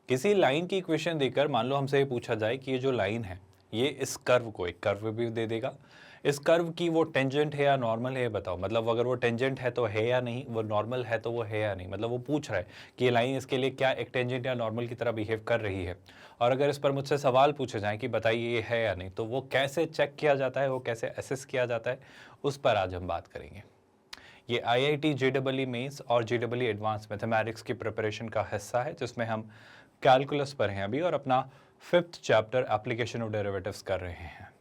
किसी लाइन की इक्वेशन देकर मान लो हमसे ये पूछा जाए कि ये जो लाइन है ये इस कर्व को, एक कर्व भी दे देगा, इस कर्व की वो टेंजेंट है या नॉर्मल है बताओ। मतलब अगर वो टेंजेंट है तो है या नहीं, वो नॉर्मल है तो वो है या नहीं। मतलब वो पूछ रहा है कि ये लाइन इसके लिए क्या एक टेंजेंट या नॉर्मल की तरह बिहेव कर रही है। और अगर इस पर मुझसे सवाल पूछे जाए कि बताइए ये है या नहीं, तो वो कैसे चेक किया जाता है, वो कैसे असेस किया जाता है, उस पर आज हम बात करेंगे। ये IIT JEE मेंस और JEE एडवांस मैथमेटिक्स की प्रिपरेशन का हिस्सा है, जिसमें हम कैलकुलस पर हैं अभी और अपना 5th chapter application of derivatives कर रहे हैं।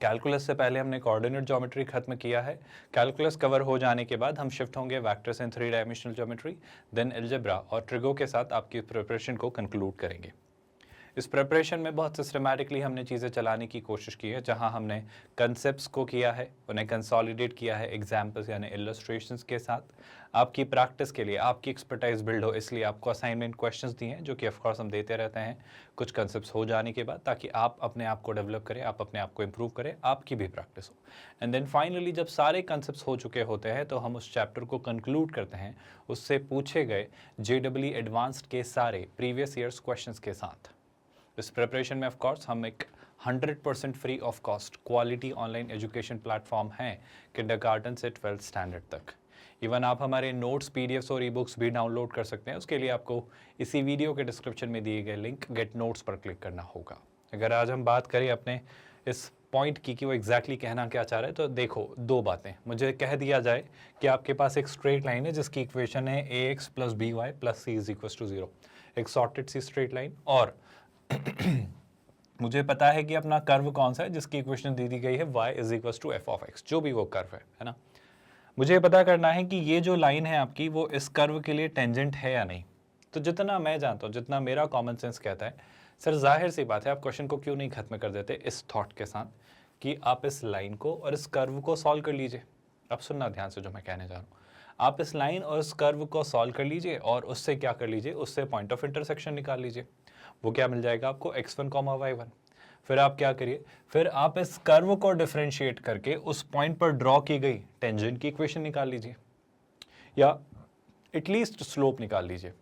कैलकुलस से पहले हमने कोऑर्डिनेट ज्योमेट्री खत्म किया है। कैलकुलस कवर हो जाने के बाद हम शिफ्ट होंगे vectors in 3 dimensional geometry, then algebra और ट्रिगो के साथ आपकी प्रिपरेशन को कंक्लूड करेंगे। इस प्रिपरेशन में बहुत सिस्टमैटिकली हमने चीज़ें चलाने की कोशिश की है, जहां हमने कंसेप्ट्स को किया है, उन्हें कंसोलिडेट किया है एग्जाम्पल्स यानी इलस्ट्रेशंस के साथ। आपकी प्रैक्टिस के लिए, आपकी एक्सपर्टाइज बिल्ड हो, इसलिए आपको असाइनमेंट क्वेश्चंस दिए हैं, जो कि ऑफकोर्स हम देते रहते हैं कुछ कंसेप्ट्स हो जाने के बाद, ताकि आप अपने आप को डेवलप करें, आप अपने आप को इम्प्रूव करें, आपकी भी प्रैक्टिस हो। एंड देन फाइनली जब सारे कंसेप्ट्स हो चुके होते हैं तो हम उस चैप्टर को कंक्लूड करते हैं उससे पूछे गए JEE एडवांस्ड के सारे प्रीवियस ईयर्स क्वेश्चंस के साथ। इस प्रिपरेशन में ऑफ कोर्स हम एक 100% free of cost quality online education platform है किंडरगार्टन से 12th स्टैंडर्ड तक। इवन आप हमारे नोट्स, PDFs और ई-बुक्स भी डाउनलोड कर सकते हैं। उसके लिए आपको इसी वीडियो के डिस्क्रिप्शन में दिए गए लिंक गेट नोट्स पर क्लिक करना होगा। अगर आज हम बात करें अपने इस पॉइंट की कि वो एग्जैक्टली कहना क्या चाह रहा है, तो देखो दो बातें। मुझे कह दिया जाए कि आपके पास एक स्ट्रेट लाइन है जिसकी इक्वेशन है ax + by + c = 0, एक सॉर्टेड सी स्ट्रेट लाइन, और मुझे पता है कि अपना कर्व कौन सा है जिसकी इक्वेशन दी गई है y = f(x), जो भी वो कर्व है ना। मुझे पता करना है कि ये जो लाइन है आपकी वो इस कर्व के लिए टेंजेंट है या नहीं। तो जितना मैं जानता हूँ, जितना मेरा कॉमन सेंस कहता है, सर जाहिर सी बात है, आप क्वेश्चन को क्यों नहीं खत्म कर देते इस थॉट के साथ कि आप इस लाइन को और इस कर्व को सॉल्व कर लीजिए। अब सुनना ध्यान से जो मैं कहने जा रहा हूँ। आप इस लाइन और इस कर्व को सॉल्व कर लीजिए और उससे क्या कर लीजिए, उससे पॉइंट ऑफ इंटरसेक्शन निकाल लीजिए। वो क्या मिल जाएगा आपको, x1, y1। फिर आप क्या करिए, फिर आप इस कर्व को डिफरेंशिएट करके उस पॉइंट पर ड्रॉ की गई टेंजेंट की इक्वेशन निकाल लीजिए, या एटलीस्ट स्लोप निकाल लीजिए।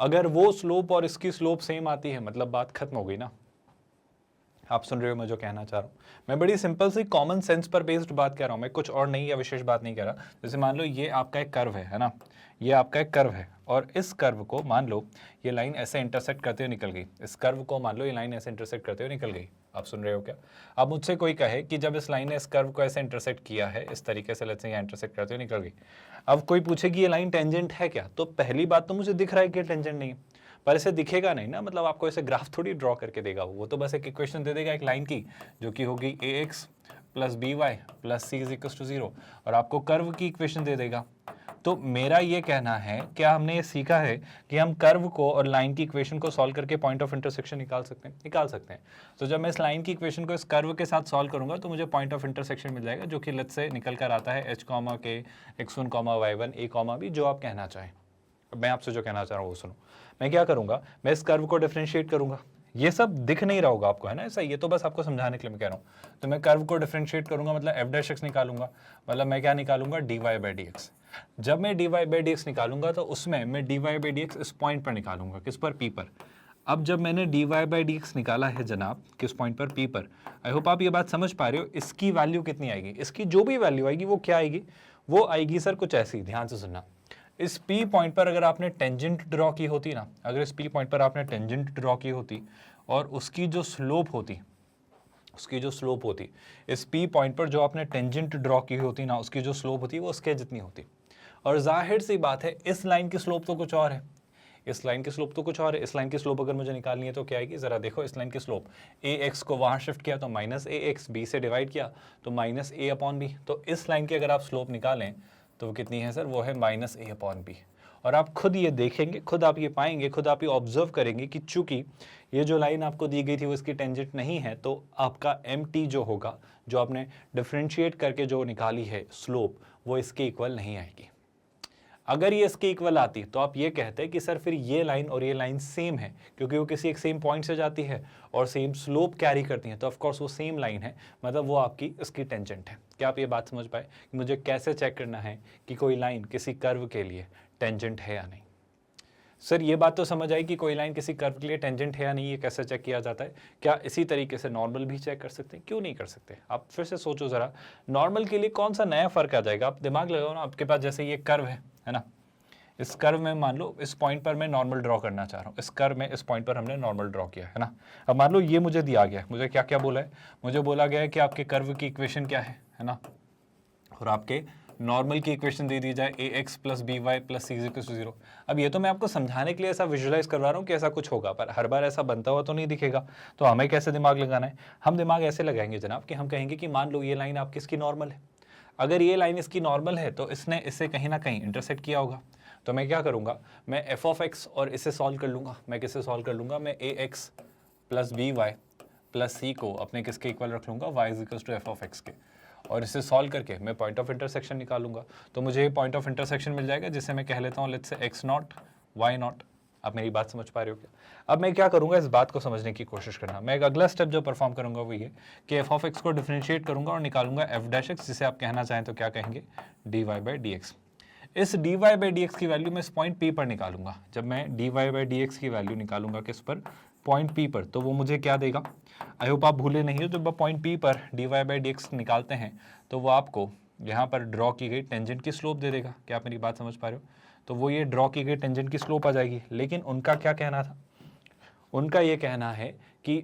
अगर वो स्लोप और इसकी स्लोप सेम आती है, मतलब बात खत्म हो गई ना। आप सुन रहे हो मैं जो कहना चाह रहा हूँ। मैं बड़ी सिंपल सी कॉमन सेंस पर बेस्ड बात कह रहा हूँ, मैं कुछ और नई या विशेष बात नहीं कह रहा। जैसे मान लो ये आपका एक कर्व है ना, ये आपका एक कर्व है, और इस कर्व को मान लो ये लाइन ऐसे इंटरसेक्ट करते हुए निकल गई, इस कर्व को मान लो ये लाइन ऐसे इंटरसेक्ट करते हुए निकल गई। आप सुन रहे हो क्या? अब मुझसे कोई कहे कि जब इस लाइन ने इस कर्व को ऐसे इंटरसेक्ट किया है, इस तरीके से लेट्स से यहाँ इंटरसेक्ट करते हुए निकल गई, अब कोई पूछे कि ये लाइन टेंजेंट है क्या, तो पहली बात तो मुझे दिख रहा है कि टेंजेंट नहीं है, पर इसे दिखेगा नहीं ना। मतलब आपको ऐसे ग्राफ थोड़ी ड्रॉ करके देगा, वो तो बस एक इक्वेशन दे देगा एक लाइन की, जो कि होगी ax + by + c = 0, और आपको कर्व की इक्वेशन दे देगा। तो मेरा ये कहना है, क्या हमने ये सीखा है कि हम कर्व को और लाइन की इक्वेशन को सॉल्व करके पॉइंट ऑफ इंटरसेक्शन निकाल सकते हैं। तो जब मैं इस लाइन की इक्वेशन को इस कर्व के साथ सॉल्व करूंगा तो मुझे पॉइंट ऑफ इंटरसेक्शन मिल जाएगा, जो कि लेट्स से निकल कर आता है h, k, x1, y1, a, b, जो आप कहना चाहें। मैं आपसे जो कहना चाह रहा हूँ वो सुनो। मैं क्या करूंगा, मैं इस कर्व को डिफरेंशिएट करूंगा। ये सब दिख नहीं रहा होगा आपको, है ना ऐसा, ये तो बस आपको समझाने के लिए मैं कह रहा हूँ। तो मैं कर्व को डिफरेंशिएट करूंगा, मतलब f' निकालूंगा, मतलब मैं क्या निकालूंगा, dy/dx। जब मैं dy/dx निकालूंगा तो उसमें मैं dy/dx इस पॉइंट पर निकालूंगा, किस पर, p पर। अब जब मैंने dy/dx निकाला है जनाब, किस पॉइंट पर, p पर, आई होप आप ये बात समझ पा रहे हो। इसकी वैल्यू कितनी आएगी, इसकी जो भी वैल्यू आएगी वो क्या आएगी, वो आएगी सर कुछ ऐसी, ध्यान से सुनना। इस P पॉइंट पर अगर आपने टेंजेंट ड्रॉ की होती ना, अगर इस P पॉइंट पर आपने टेंजेंट ड्रॉ की होती और उसकी जो स्लोप होती, इस P पॉइंट पर जो आपने टेंजेंट ड्रॉ की होती ना, उसकी जो स्लोप होती वो उसके जितनी होती। और जाहिर सी बात है इस लाइन की स्लोप तो कुछ और है, इस लाइन की स्लोप तो कुछ और है। इस लाइन की स्लोप अगर मुझे निकालनी है तो क्या आएगी, जरा देखो। इस लाइन की स्लोप ax को वहां शिफ्ट किया तो -ax, b से डिवाइड किया तो -a/b। तो इस लाइन की अगर आप स्लोप निकालें तो वो कितनी है सर, वो है -a/b। और आप खुद ये देखेंगे, खुद आप ये पाएंगे, खुद आप ये ऑब्जर्व करेंगे कि चूंकि ये जो लाइन आपको दी गई थी वो इसकी टेंजेंट नहीं है, तो आपका mt जो होगा, जो आपने डिफरेंशिएट करके जो निकाली है स्लोप, वो इसके इक्वल नहीं आएगी। अगर ये इसके इक्वल आती तो आप ये कहते हैं कि सर फिर ये लाइन और ये लाइन सेम है, क्योंकि वो किसी एक सेम पॉइंट से जाती है और सेम स्लोप कैरी करती है, तो ऑफ कोर्स वो सेम लाइन है, मतलब वो आपकी इसकी टेंजेंट है। क्या आप ये बात समझ पाए कि मुझे कैसे चेक करना है कि कोई लाइन किसी कर्व के लिए टेंजेंट है या नहीं? सर ये बात तो समझ आई कि कोई लाइन किसी कर्व के लिए टेंजेंट है या नहीं, ये कैसे चेक किया जाता है? क्या इसी तरीके से नॉर्मल भी चेक कर सकते हैं? क्यों नहीं कर सकते? आप फिर से सोचो ज़रा, नॉर्मल के लिए कौन सा नया फ़र्क आ जाएगा? आप दिमाग लगाओ ना, आपके पास जैसे ये कर्व है ना, इस कर्व में मान लो इस पॉइंट पर मैं नॉर्मल ड्रॉ करना चाह रहा हूँ, इस कर्व में इस पॉइंट पर हमने नॉर्मल ड्रॉ किया है ना। अब मान लो ये मुझे दिया गया, मुझे क्या क्या बोला है? मुझे बोला गया है कि आपके कर्व की इक्वेशन क्या है ना, और आपके नॉर्मल की इक्वेशन दे दी जाए ax plus B Y plus C equal to 0। अब ये तो मैं आपको समझाने के लिए ऐसा विजुलाइज करवा रहा हूँ कि ऐसा कुछ होगा, पर हर बार ऐसा बनता हुआ तो नहीं दिखेगा। तो हमें कैसे दिमाग लगाना है? हम दिमाग ऐसे लगाएंगे जनाब कि हम कहेंगे कि मान लो ये लाइन आपकी इसकी नॉर्मल है, अगर ये लाइन इसकी नॉर्मल है तो इसने इससे कहीं ना कहीं इंटरसेक्ट किया होगा। तो मैं क्या करूँगा, मैं एफ ऑफ एक्स और इसे सॉल्व कर लूँगा। मैं किससे सॉल्व कर लूँगा? मैं A x plus B Y plus C को अपने किसके इक्वल रख लूँगा? Y is equal to F of X के, और इसे सॉल्व करके मैं पॉइंट ऑफ इंटरसेक्शन निकालूंगा। तो मुझे पॉइंट ऑफ इंटरसेक्शन मिल जाएगा, जिसे मैं कह लेता हूँ let's say x not why not. आप मेरी बात समझ पा रहे हो क्या? अब मैं क्या करूंगा, इस बात को समझने की कोशिश करना। मैं एक अगला स्टेप जो परफॉर्म करूंगा वो ये कि एफ ऑफ एक्स को डिफरेंशिएट करूंगा और निकालूंगा एफ डैश एक्स, जिसे आप कहना चाहें तो क्या कहेंगे? D Y by D X. इस D Y by D X की वैल्यू मैं इस पॉइंट पी पर निकालूंगा। जब मैं D Y by D X की वैल्यू निकालूंगा किस पर? पॉइंट पी पर, तो वो मुझे क्या देगा? आई होप आप भूले नहीं हो, जब आप पॉइंट पी पर D Y by D X निकालते हैं तो वो आपको यहाँ पर ड्रॉ की गई टेंजेंट की स्लोप दे देगा। क्या आप मेरी बात समझ पा रहे हो? तो वो ये ड्रॉ की गई टेंजेंट की स्लोप आ जाएगी। लेकिन उनका क्या कहना था? उनका ये कहना है कि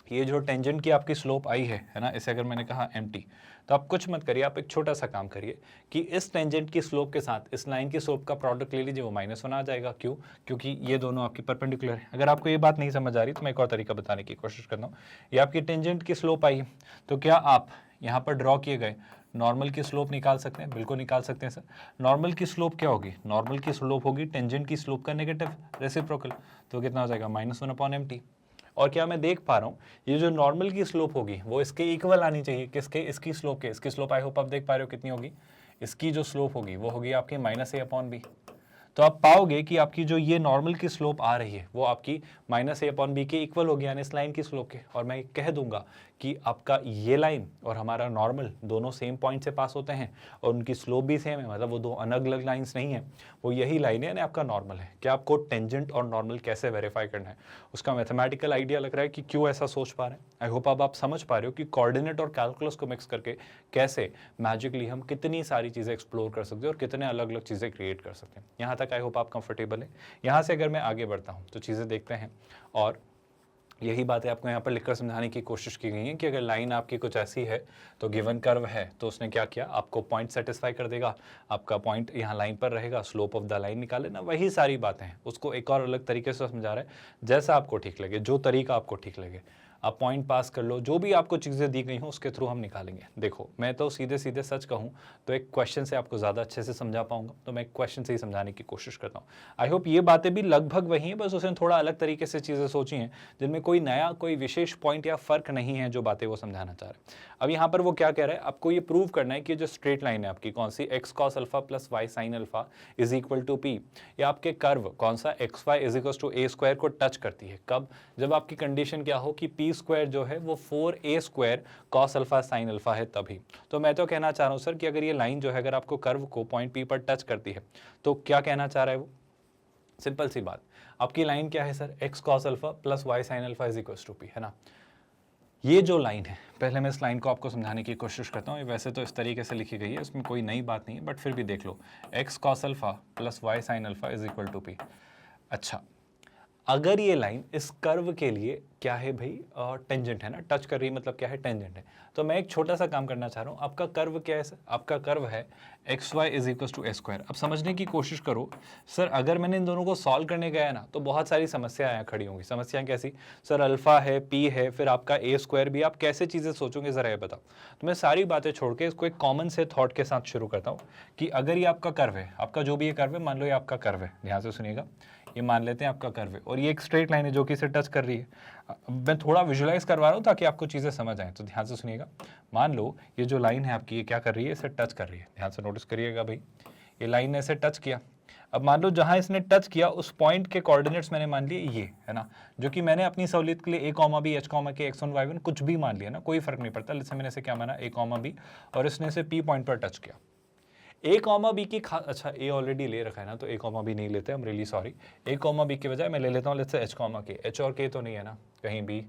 ये जो टेंजेंट की आपकी स्लोप आई है ना, इसे अगर मैंने कहा एम्प्टी, तो आप कुछ मत करिए, आप एक छोटा सा काम करिए कि इस टेंजेंट की स्लोप के साथ इस लाइन की स्लोप का प्रोडक्ट ले लीजिए, वो -1 आ जाएगा। क्यों? क्योंकि ये दोनों आपकी परपेंडिकुलर है। अगर आपको ये बात नहीं समझ आ रही तो मैं एक और तरीका बताने की कोशिश करता हूँ। ये आपकी टेंजेंट की स्लोप आई, तो क्या आप यहाँ पर ड्रॉ किए गए नॉर्मल की स्लोप निकाल सकते हैं? बिल्कुल निकाल सकते हैं सर। नॉर्मल की स्लोप क्या होगी? नॉर्मल की स्लोप होगी टेंजेंट की स्लोप का नेगेटिव रेसिप्रोकल, तो कितना हो जाएगा? -1/mt। और क्या मैं देख पा रहा हूँ, ये जो नॉर्मल की स्लोप होगी वो इसके इक्वल आनी चाहिए। किसके? इसकी स्लोप के। इसकी स्लोप आई होप आप देख पा रहे हो कितनी होगी? इसकी जो स्लोप होगी वो होगी आपकी -a/b। तो आप पाओगे कि आपकी जो ये नॉर्मल की स्लोप आ रही है वो आपकी -a/b के इक्वल होगी, यानी इस लाइन की स्लोप के। और मैं कह दूंगा कि आपका ये लाइन और हमारा नॉर्मल दोनों सेम पॉइंट से पास होते हैं और उनकी स्लोप भी सेम है, मतलब वो दो अलग अलग लाइंस नहीं है, वो यही लाइन है, यानी आपका नॉर्मल है। क्या आपको टेंजेंट और नॉर्मल कैसे वेरीफाई करना है उसका मैथमेटिकल आइडिया लग रहा है कि क्यों ऐसा सोच पा रहे हैं? आई होप अब आप समझ पा रहे हो कि कोऑर्डिनेट और कैलकुलस को मिक्स करके कैसे मैजिकली हम कितनी सारी चीज़ें एक्सप्लोर कर सकते हैं और कितने अलग अलग चीज़ें क्रिएट कर सकते हैं। यहाँ तक आई होप आप कंफर्टेबल है। यहाँ से अगर मैं आगे बढ़ता हूँ तो चीज़ें देखते हैं, और यही बातें आपको यहाँ पर लिखकर समझाने की कोशिश की गई है कि अगर लाइन आपकी कुछ ऐसी है तो गिवन कर्व है तो उसने क्या किया, आपको पॉइंट सेटिस्फाई कर देगा, आपका पॉइंट यहाँ लाइन पर रहेगा, स्लोप ऑफ द लाइन निकाले ना, वही सारी बातें हैं। उसको एक और अलग तरीके से समझा रहा है, जैसा आपको ठीक लगे, जो तरीका आपको ठीक लगे आप पॉइंट पास कर लो, जो भी आपको चीज़ें दी गई हों उसके थ्रू हम निकालेंगे। देखो मैं तो सीधे सीधे सच कहूँ तो एक क्वेश्चन से आपको ज़्यादा अच्छे से समझा पाऊंगा, तो मैं एक क्वेश्चन से ही समझाने की कोशिश करता हूँ। आई होप ये बातें भी लगभग वही हैं, बस उसने थोड़ा अलग तरीके से चीज़ें सोची हैं जिनमें कोई नया कोई विशेष पॉइंट या फ़र्क नहीं है जो बातें वो समझाना चाह रहे हैं। अब यहाँ पर वो क्या कह रहा है, आपको ये प्रूव करना है कि जो स्ट्रेट लाइन है आपकी कौन सी, X cos alpha plus Y sine alpha is equal to P, या आपके कर्व कौन सा X Y is equal to A square को टच करती है। कब? जब आपकी कंडीशन क्या हो कि पी स्क्वायर जो है वो 4a square cos alpha sine alpha है तभी। तो मैं तो कहना चाह रहा हूँ सर कि अगर ये लाइन जो है अगर आपको कर्व को पॉइंट पी पर टच करती है तो क्या कहना चाह रहा है वो? सिंपल सी बात, आपकी लाइन क्या है sir, X cos alpha plus Y sine alpha is equal to P, है ना। ये जो लाइन है, पहले मैं इस लाइन को आपको समझाने की कोशिश करता हूँ। वैसे तो इस तरीके से लिखी गई है, इसमें कोई नई बात नहीं है, बट फिर भी देख लो, X cos alpha plus Y sine alpha is equal to P. अच्छा, अगर ये लाइन इस कर्व के लिए क्या है भाई, टेंजेंट है ना, टच कर रही मतलब क्या है, टेंजेंट है, तो मैं एक छोटा सा काम करना चाह रहा हूँ। आपका कर्व क्या है सर? आपका कर्व है x Y is equal to A square. अब समझने की कोशिश करो सर, अगर मैंने इन दोनों को सॉल्व करने गया ना तो बहुत सारी समस्याएं खड़ी होंगी। समस्याएं कैसी सर? अल्फा है, पी है, फिर आपका ए स्क्वायर भी, आप कैसे चीज़ें सोचोगे ज़रा ये बताओ। तो मैं सारी बातें छोड़ के इसको एक कॉमन से थॉट के साथ शुरू करता हूँ कि अगर ये आपका कर्व है, आपका जो भी ये कर्व है, मान लो ये आपका कर्व है, ध्यान से सुनिएगा, ये मान लेते हैं आपका कर्व है और ये एक स्ट्रेट लाइन है जो कि इसे टच कर रही है। मैं थोड़ा विजुलाइज करवा रहा हूँ ताकि आपको चीज़ें समझ आए, तो ध्यान से सुनिएगा। मान लो ये जो लाइन है आपकी, ये क्या कर रही है, इसे टच कर रही है। ध्यान से नोटिस करिएगा भाई, ये लाइन ने इसे टच किया। अब मान लो जहाँ इसने टच किया उस पॉइंट के कोऑर्डिनेट्स मैंने मान लिए ये, है ना, जो कि मैंने अपनी सहूलियत के लिए a comma b, h comma k, x1 y1 कुछ भी मान लिया ना, कोई फर्क नहीं पड़ता। जैसे मैंने इसे क्या माना, a कॉमा बी, और इसने इसे p पॉइंट पर टच किया। ए कॉमा बी की अच्छा ए ऑलरेडी ले रखा है ना, तो ए कॉमा बी नहीं लेते, हम रियली सॉरी। ए कॉमा बी के बजाय मैं ले लेता हूँ लेट्स से एच कॉमा के। एच और के तो नहीं है ना कहीं भी,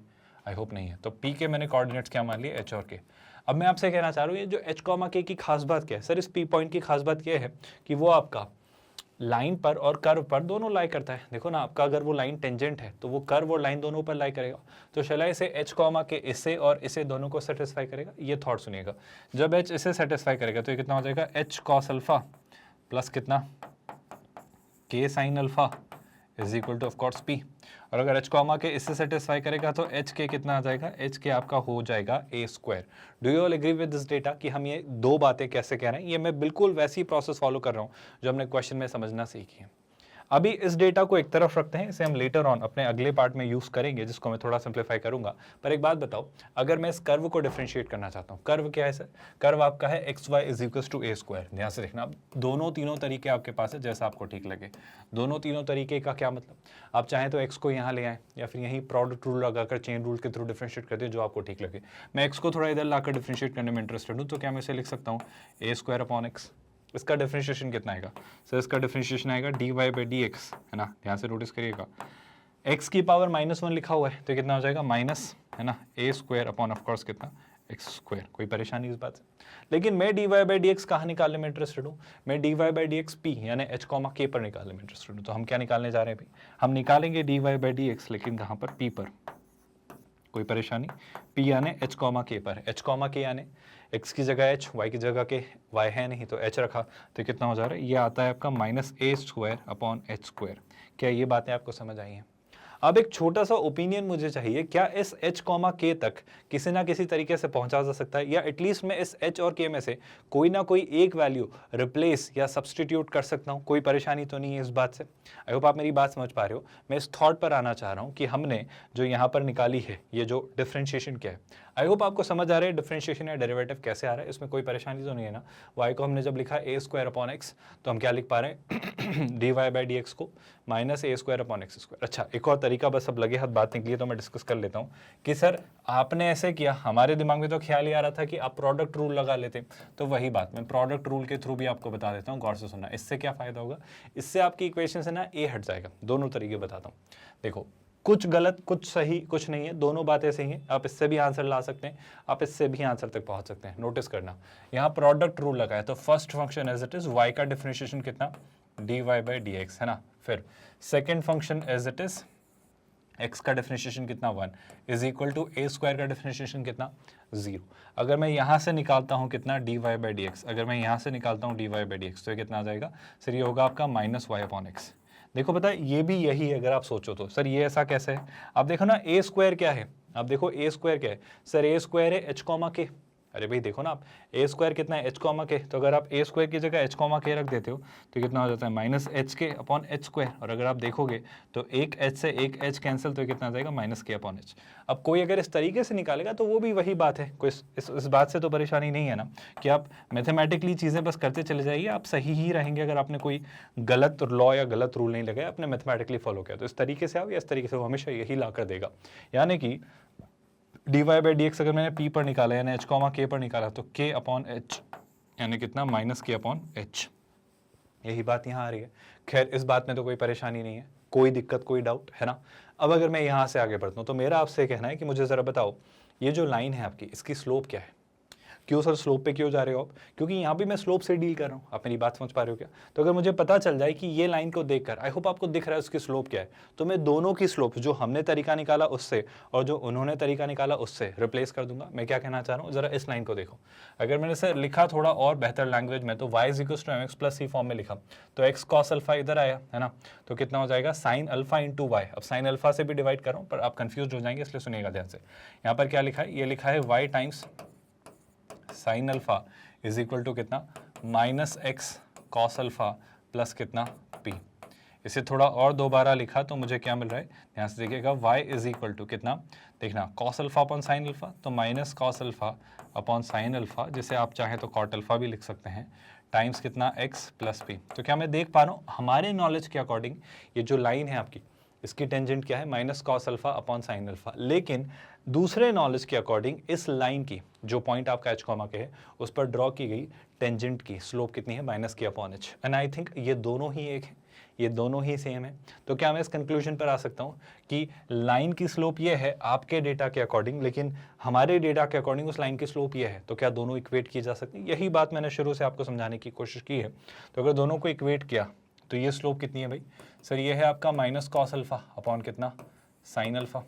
आई होप नहीं है। तो पी के मैंने कोऑर्डिनेट्स क्या मान लिए, एच और के। अब मैं आपसे कहना चाह रहा हूँ ये जो एच कॉमा के की खास बात क्या है सर, इस पी पॉइंट की खास बात यह है कि वो आपका लाइन पर और कर्व पर दोनों लाई करता है। देखो ना, आपका अगर वो लाइन टेंजेंट है तो वो कर्व और लाइन दोनों पर लाई करेगा। तो चला इसे एच कॉमा के इसे और इसे दोनों को सेटिस्फाई करेगा। ये थॉट सुनिएगा, जब एच इसे सेटिस्फाई करेगा तो ये कितना हो जाएगा, एच कॉस अल्फा प्लस कितना, के sine alpha is equal two of course P. और अगर एच कॉमा के इससे सेटिस्फाई करेगा तो एच के कितना आ जाएगा, एच के आपका हो जाएगा A square. Do you all agree with this data कि हम ये दो बातें कैसे कह रहे हैं? ये मैं बिल्कुल वैसी प्रोसेस फॉलो कर रहा हूँ जो हमने क्वेश्चन में समझना सीखी है। अभी इस डेटा को एक तरफ रखते हैं, इसे हम लेटर ऑन अपने अगले पार्ट में यूज करेंगे, जिसको मैं थोड़ा सिंप्लीफाई करूंगा। पर एक बात बताओ, अगर मैं इस कर्व को डिफरेंशिएट करना चाहता हूँ, कर्व क्या है सर? कर्व आपका है x Y is equal to A square. ध्यान से देखना, अब दोनों तीनों तरीके आपके पास है, जैसा आपको ठीक लगे। दोनों तीनों तरीके का क्या मतलब, आप चाहें तो एक्स को यहाँ ले आए या फिर यहीं प्रोडक्ट रूल लगाकर चेन रूल के थ्रू डिफरेंशिएट कर दे, जो आपको ठीक लगे। मैं एक्स को थोड़ा इधर लाकर डिफरेंशिएट करने में इंटरेस्टेड हूँ, तो क्या मैं इसे लिख सकता हूँ ए स्क्वायर अपॉन एक्स। इसका डिफरेंशिएशन कितना आएगा सर? इसका डिफरेंशिएशन आएगा d Y by D x, है ना। ध्यान से नोटिस करिएगा, एक्स की पावर -1 लिखा हुआ है तो कितना हो जाएगा माइनस, है ना, a square upon of course कितना, एक्स स्क्वायर। कोई परेशानी इस बात से? लेकिन मैं D Y by D x कहाँ निकालने में इंटरेस्टेड हूँ? मैं D Y by D x p यानी एच कॉमा के पर निकालने में इंटरेस्टेड हूँ। तो हम क्या निकालने जा रहे हैं भाई? हम निकालेंगे d Y by D x, लेकिन कहाँ पर, पी पर। कोई परेशानी? पी यानी एच कॉमा के पर। एच कॉमा के यानी एक्स की जगह एच, वाई की जगह के, वाई है नहीं तो एच रखा, तो कितना हो जा रहा है, ये आता है आपका minus a square upon H square. क्या ये बातें आपको समझ आई हैं? अब एक छोटा सा ओपिनियन मुझे चाहिए, क्या इस h कॉमा के तक किसी ना किसी तरीके से पहुंचा जा सकता है, या एटलीस्ट मैं इस h और k में से कोई ना कोई एक वैल्यू रिप्लेस या सब्सटीट्यूट कर सकता हूं? कोई परेशानी तो नहीं है इस बात से? आई होप आप मेरी बात समझ पा रहे हो। मैं इस थॉट पर आना चाह रहा हूं कि हमने जो यहाँ पर निकाली है, ये जो डिफरेंशिएशन क्या है, आई होप आपको समझ आ रहा है डिफरेंशिएशन या डेरिवेटिव कैसे आ रहा है, इसमें कोई परेशानी तो नहीं है ना। y को हमने जब लिखा ए स्क्वायर अपॉन एक्स, तो हम क्या लिख पा रहे हैं, d Y by D x को minus a square upon x square. अच्छा, एक और तरीका, बस अब लगे हाथ बात निकली तो मैं डिस्कस कर लेता हूँ कि सर आपने ऐसे किया, हमारे दिमाग में तो ख्याल ही आ रहा था कि आप प्रोडक्ट रूल लगा लेते। तो वही बात मैं प्रोडक्ट रूल के थ्रू भी आपको बता देता हूँ, गौर से सुनना। इससे क्या फायदा होगा, इससे आपकी इक्वेशन से ना ए हट जाएगा। दोनों तरीके बताता हूँ, देखो कुछ गलत कुछ सही कुछ नहीं है, दोनों बातें सही हैं। आप इससे भी आंसर ला सकते हैं, आप इससे भी आंसर तक पहुंच सकते हैं। नोटिस करना, यहाँ प्रोडक्ट रूल लगा है तो first function as it is y का डिफरेंशिएशन कितना, d Y by D x, है ना। फिर second function as it is x का डिफरेंशिएशन कितना 1 is equal to A square का डिफरेंशिएशन कितना 0। अगर मैं यहाँ से निकालता हूँ कितना d Y by D x, अगर मैं यहाँ से निकालता हूँ d Y by D x, तो ये कितना आ जाएगा सर, ये होगा आपका माइनस वाई अपॉन एक्स। देखो पता है ये भी यही है, अगर आप सोचो तो सर ये ऐसा कैसे है। आप देखो ना ए स्क्वायर क्या है, आप देखो ए स्क्वायर क्या है सर, ए स्क्वायर है एच कॉमा के। अरे भाई देखो ना, आप ए स्क्वायर कितना है, एच कॉमा के। तो अगर आप ए स्क्वायर की जगह एच कॉमा के रख देते हो तो कितना हो जाता है, माइनस एच के अपॉन एच स्क्वायर। और अगर आप देखोगे तो एक एच से एक एच कैंसिल, तो कितना आ जाएगा, माइनस के अपॉन एच। अब कोई अगर इस तरीके से निकालेगा तो वो भी वही बात है, कोई इस बात से तो परेशानी नहीं है ना कि आप मैथमेटिकली चीज़ें बस करते चले जाइए, आप सही ही रहेंगे। अगर आपने कोई गलत लॉ या गलत रूल नहीं लगाया, आपने मैथमेटिकली फॉलो किया, तो इस तरीके से आओ या इस तरीके से वो हमेशा यही ला कर देगा। यानी कि d Y by D x अगर मैंने पी पर निकाला यानी एच कॉमा के पर निकाला, तो के अपॉन एच यानी कितना, माइनस के अपॉन एच। यही बात यहाँ आ रही है। खैर इस बात में तो कोई परेशानी नहीं है, कोई दिक्कत कोई डाउट है ना। अब अगर मैं यहाँ से आगे बढ़ता हूँ तो मेरा आपसे कहना है कि मुझे ज़रा बताओ, ये जो लाइन है आपकी, इसकी स्लोप क्या है? क्यों सर स्लोप पे क्यों जा रहे हो आप? क्योंकि यहाँ भी मैं स्लोप से डील कर रहा हूँ। आप मेरी बात समझ पा रहे हो क्या? तो अगर मुझे पता चल जाए कि ये लाइन को देखकर, आई होप आपको दिख रहा है उसकी स्लोप क्या है, तो मैं दोनों की स्लोप, जो हमने तरीका निकाला उससे और जो उन्होंने तरीका निकाला उससे रिप्लेस कर दूंगा। मैं क्या कहना चाह रहा हूँ, जरा इस लाइन को देखो। अगर मैंने सर लिखा थोड़ा और बेहतर लैंग्वेज में, तो y is equal to mx plus c form में लिखा, तो x कॉस अल्फा इधर आया, है ना, तो कितना हो जाएगा, साइन अल्फा इंटू वाई। अब साइन अल्फा से भी डिवाइड कर रहा हूँ, पर आप कंफ्यूज हो जाएंगे, इसलिए सुनिएगा ध्यान से। यहाँ पर क्या लिखा है, ये लिखा है y times sine alpha is equal to कितना, minus X cos alpha plus कितना p। इसे थोड़ा और दोबारा लिखा तो मुझे क्या मिल रहा है, ध्यान से देखिएगा, y इज इक्वल टू कितना, देखना cos alpha upon sine alpha, तो minus cos alpha upon sine alpha, जिसे आप चाहें तो कॉट अल्फा भी लिख सकते हैं, टाइम्स कितना x प्लस p। तो क्या मैं देख पा रहा हूँ हमारे नॉलेज के अकॉर्डिंग ये जो लाइन है आपकी, इसकी टेंजेंट क्या है, minus cos alpha upon sine alpha. लेकिन दूसरे नॉलेज के अकॉर्डिंग इस लाइन की जो पॉइंट आपका एच कॉमा के है उस पर ड्रॉ की गई टेंजेंट की स्लोप कितनी है, माइनस की upon H. And I think ये दोनों ही एक है, ये दोनों ही सेम है। तो क्या मैं इस कंक्लूजन पर आ सकता हूँ कि लाइन की स्लोप ये है आपके डेटा के अकॉर्डिंग, लेकिन हमारे डेटा के अकॉर्डिंग उस लाइन की स्लोप ये है। तो क्या दोनों इक्वेट की जा सकती है? यही बात मैंने शुरू से आपको समझाने की कोशिश की है। तो अगर दोनों को इक्वेट किया तो ये स्लोप कितनी है भाई सर, ये है आपका माइनस कॉस अल्फा अपॉन कितना, साइन अल्फा।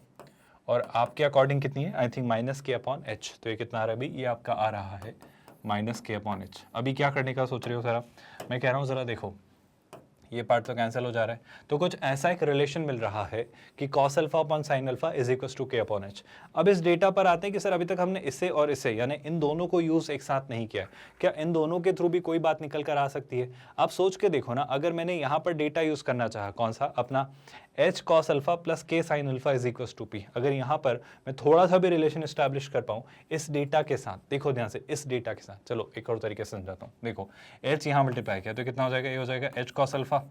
और आपके अकॉर्डिंग कितनी है, आई थिंक माइनस के अपॉन एच। तो ये कितना आ रहा है भाई, ये आपका आ रहा है माइनस के अपॉन एच। अभी क्या करने का सोच रहे हो सर आप? मैं कह रहा हूँ ज़रा देखो, ये पार्ट तो कैंसिल हो जा रहा है, तो कुछ ऐसा एक रिलेशन मिल रहा है कि cos alpha upon sine alpha is equal to k upon h. अब इस डेटा पर आते हैं कि सर अभी तक हमने इससे और इससे यानी इन दोनों को यूज एक साथ नहीं किया, क्या इन दोनों के थ्रू भी कोई बात निकल कर आ सकती है? आप सोच के देखो ना, अगर मैंने यहाँ पर डेटा यूज करना चाहा कौन सा, अपना h cos alpha plus k sine alpha is equal to p, अगर यहाँ पर मैं थोड़ा सा भी रिलेशन एस्टैब्लिश कर पाऊँ इस डेटा के साथ, देखो ध्यान से इस डेटा के साथ, चलो एक और तरीके से समझाता हूँ। देखो एच यहाँ मल्टीप्लाई किया तो कितना हो जाएगा, ये हो जाएगा h cos alpha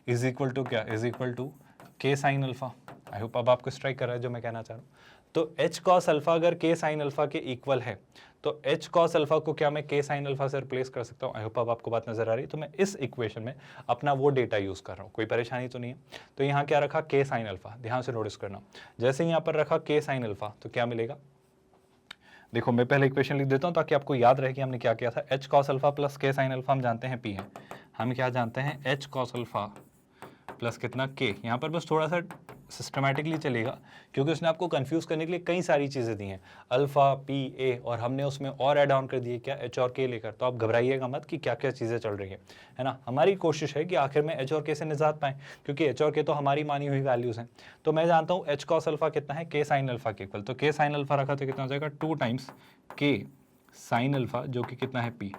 is equal to क्या, is equal to k sine alpha. I hope अब आपको स्ट्राइक कर रहा है जो मैं कहना चाह रहा हूँ। तो एच कॉस अल्फा अगर के साइन अल्फा के इक्वल है तो एच कॉस अल्फा को क्या मैं के साइन अल्फा से रिप्लेस कर सकता हूँ? आई होप अब आपको बात नजर आ रही है। तो मैं इस इक्वेशन में अपना वो डेटा यूज कर रहा हूँ, कोई परेशानी तो नहीं है। तो यहाँ क्या रखा, के साइन अल्फा, ध्यान से नोटिस करना, जैसे यहाँ पर रखा के साइन अल्फा तो क्या मिलेगा, देखो मैं पहले इक्वेशन लिख देता हूँ ताकि आपको याद रहे कि हमने क्या किया था। H cos alpha plus k sine alpha हम जानते हैं पी है, हम क्या जानते हैं, एच कॉस अल्फा प्लस कितना के। यहाँ पर बस थोड़ा सा सिस्टमैटिकली चलेगा क्योंकि उसने आपको कंफ्यूज करने के लिए कई सारी चीज़ें दी हैं, अल्फा पी ए, और हमने उसमें और ऐड ऑन कर दिए क्या, एच और के लेकर। तो आप घबराइएगा मत कि क्या क्या चीज़ें चल रही है ना। हमारी कोशिश है कि आखिर में एच और के से निजात पाएँ, क्योंकि एच और के तो हमारी मानी हुई वैल्यूज़ हैं। तो मैं जानता हूँ एच कॉस अल्फा कितना है, के साइन अल्फा के इक्वल। तो के साइन अल्फा रखा तो कितना हो जाएगा, 2 टाइम्स के साइन अल्फा जो कि कितना है पी।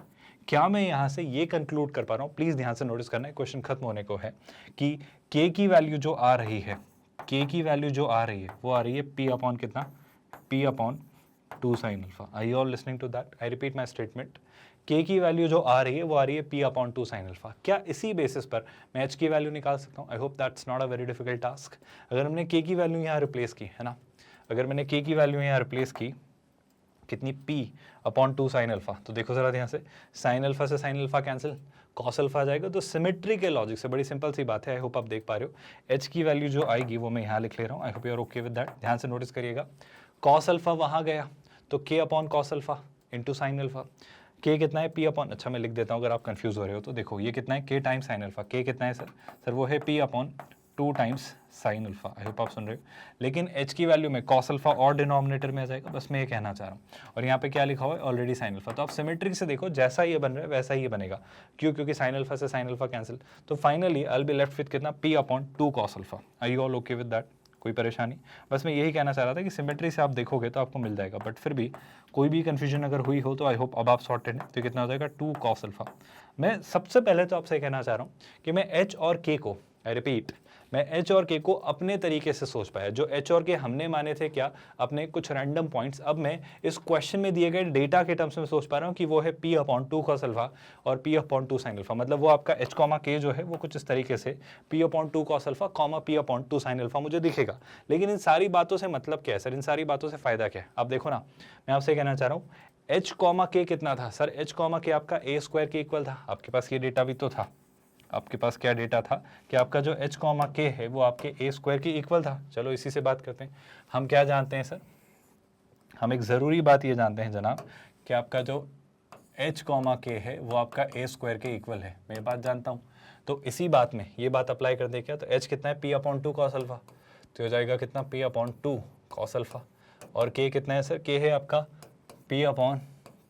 क्या मैं यहाँ से ये कंक्लूड कर पा रहा हूँ, प्लीज़ ध्यान से नोटिस करना है, क्वेश्चन खत्म होने को है, कि के की वैल्यू जो आ रही है, के की वैल्यू जो आ रही है वो आ रही है पी अपॉन कितना, p upon 2 sine alpha. Are you all listening to that? I repeat my statement, k की वैल्यू जो आ रही है वो आ रही है पी अपॉन 2 साइन अल्फा। क्या इसी बेसिस पर मैं एच की वैल्यू निकाल सकता हूँ? I hope that's not a very difficult task. अगर हमने के की वैल्यू यहाँ रिप्लेस की है ना, अगर मैंने के की वैल्यू यहाँ रिप्लेस की कितनी, p अपॉन 2 साइन अल्फा, तो देखो जरा ध्यान से, साइन अल्फा से sine alpha cancel, cos alpha आ जाएगा। तो सिमेट्री के लॉजिक से बड़ी सिंपल सी बात है, आई होप आप देख पा रहे हो। h की वैल्यू जो आएगी वो मैं यहाँ लिख ले रहा हूँ, I hope you are okay with that. ध्यान से नोटिस करिएगा, कॉस अल्फा वहाँ गया तो k upon cos alpha into sine alpha. k कितना है, p अपॉन, अच्छा मैं लिख देता हूँ अगर आप कंफ्यूज हो रहे हो तो, देखो ये कितना है, k times sine alpha, k कितना है सर, सर वो है p upon 2 times sine alpha. I hope आप सुन रहे हो। लेकिन h की वैल्यू में कॉस अल्फा और डिनोमिनेटर में आ जाएगा, बस मैं ये कहना चाह रहा हूँ। और यहाँ पे क्या लिखा हुआ है, ऑलरेडी साइन अल्फा। तो आप सिमेट्रिक से देखो, जैसा ये बन रहा है वैसा ही ये बनेगा, क्यों, क्योंकि साइन अल्फा से साइन अल्फा कैंसिल। तो finally I will be left with कितना, p upon 2 cos alpha. Are you all okay with that? कोई परेशानी? बस मैं यही कहना चाह रहा था कि सिमेट्री से आप देखोगे तो आपको मिल जाएगा, बट फिर भी कोई भी कन्फ्यूजन अगर हुई हो तो आई होप अब आप सॉर्टेड हैं। तो कितना हो जाएगा, 2 कॉस अल्फा। मैं सबसे पहले तो आपसे कहना चाह रहा हूँ कि मैं h और k को, आई रिपीट, मैं h और k को अपने तरीके से सोच पाया। जो h और k हमने माने थे क्या, अपने कुछ रैंडम पॉइंट्स, अब मैं इस क्वेश्चन में दिए गए डेटा के टर्म्स में सोच पा रहा हूँ कि वो है p अपॉन 2 कॉस अल्फा और p अपॉन 2 साइन अल्फा। मतलब वो आपका h कॉमा k जो है वो कुछ इस तरीके से p upon 2 cos alpha comma p upon 2 sine alpha मुझे दिखेगा। लेकिन इन सारी बातों से मतलब क्या है सर, इन सारी बातों से फायदा क्या है? आप देखो ना, मैं आपसे कहना चाह रहा हूँ h कॉमा k कितना था सर, h कॉमा k आपका a स्क्वायर के इक्वल था। आपके पास ये डेटा भी तो था, आपके पास क्या डेटा था कि आपका जो h कॉमा k है वो आपके a स्क्वायर के इक्वल था। चलो इसी से बात करते हैं। हम क्या जानते हैं सर, हम एक ज़रूरी बात ये जानते हैं जनाब कि आपका जो h कॉमा k है वो आपका a स्क्वायर के इक्वल है। मैं ये बात जानता हूँ, तो इसी बात में ये बात अप्लाई कर दे क्या, तो h कितना है, p अपॉन 2 कॉस अल्फा, तो हो जाएगा कितना, p अपॉन 2 कॉस अल्फा। और k कितना है सर, k है आपका p अपॉन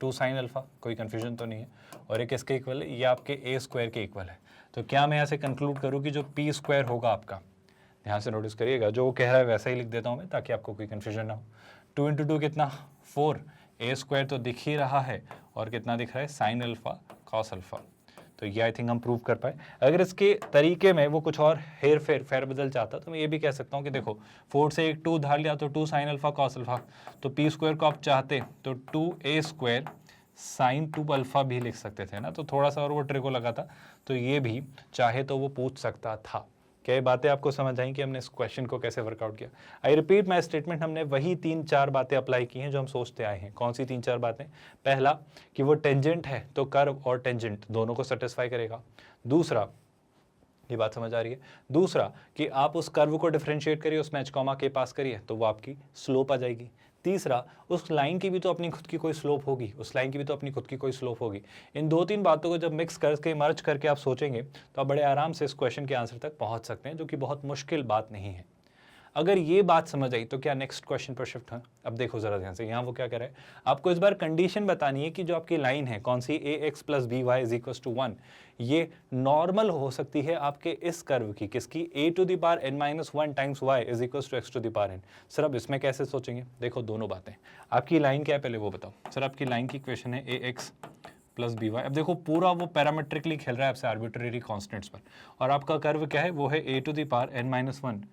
2 साइन अल्फा। कोई कन्फ्यूजन तो नहीं है। और ये किसके इक्वल है, ये आपके a स्क्वायर के इक्वल है। तो क्या मैं यहाँ से कंक्लूड करूँ कि जो p स्क्वायर होगा आपका, ध्यान से नोटिस करिएगा, जो वो कह रहा है वैसा ही लिख देता हूँ मैं ताकि आपको कोई कन्फ्यूजन ना हो। 2 इंटू 2 कितना, 4, a स्क्वायर तो दिख ही रहा है और कितना दिख रहा है, साइन अल्फा कॉस अल्फा। तो ये आई थिंक हम प्रूव कर पाए। अगर इसके तरीके में वो कुछ और हेर फेर बदल चाहता तो मैं ये भी कह सकता हूँ कि देखो 4 से एक 2 धार लिया तो 2 साइन अल्फा कॉस अल्फा, तो p स्क्वायर को आप चाहते तो 2a स्क्वायर साइन 2 अल्फा भी लिख सकते थे ना। तो थोड़ा सा और वो ट्रिको लगा था, तो ये भी चाहे तो वो पूछ सकता था। क्या ये बातें आपको समझ आई कि हमने इस क्वेश्चन को कैसे वर्कआउट किया? आई रिपीट माई स्टेटमेंट, हमने वही 3-4 बातें अप्लाई की हैं जो हम सोचते आए हैं। कौन सी 3-4 बातें? पहला कि वो टेंजेंट है तो कर्व और टेंजेंट दोनों को सेटिस्फाई करेगा। दूसरा, ये बात समझ आ रही है? दूसरा कि आप उस कर्व को डिफरेंशिएट करिए, उसमें एच कॉमा के पास करिए तो वो आपकी स्लोप आ जाएगी। तीसरा, उस लाइन की भी तो अपनी खुद की कोई स्लोप होगी, उस लाइन की भी तो अपनी खुद की कोई स्लोप होगी। इन 2-3 बातों को जब मिक्स करके मर्ज करके आप सोचेंगे तो आप बड़े आराम से इस क्वेश्चन के आंसर तक पहुंच सकते हैं, जो कि बहुत मुश्किल बात नहीं है। अगर ये बात समझ आई तो क्या नेक्स्ट क्वेश्चन पर शिफ्ट है? अब देखो जरा ध्यान से, यहाँ वो क्या कह रहा है, आपको इस बार कंडीशन बतानी है कि जो आपकी लाइन है कौन सी, ax plus B y is equal to 1, ये नॉर्मल हो सकती है आपके इस कर्व की, किसकी, a to the power n minus 1 times y is equal to x to the power n। सर अब इसमें कैसे सोचेंगे? देखो दोनों बातें, आपकी लाइन क्या है पहले वो बताओ। सर आपकी लाइन की इक्वेशन है ax प्लस बी वाई। अब देखो पूरा वो पैरामेट्रिकली खेल रहा है आपसे आर्बिट्रेरी कॉन्स्टेंट्स पर, और आपका कर्व क्या है, वो है a to the power n minus 1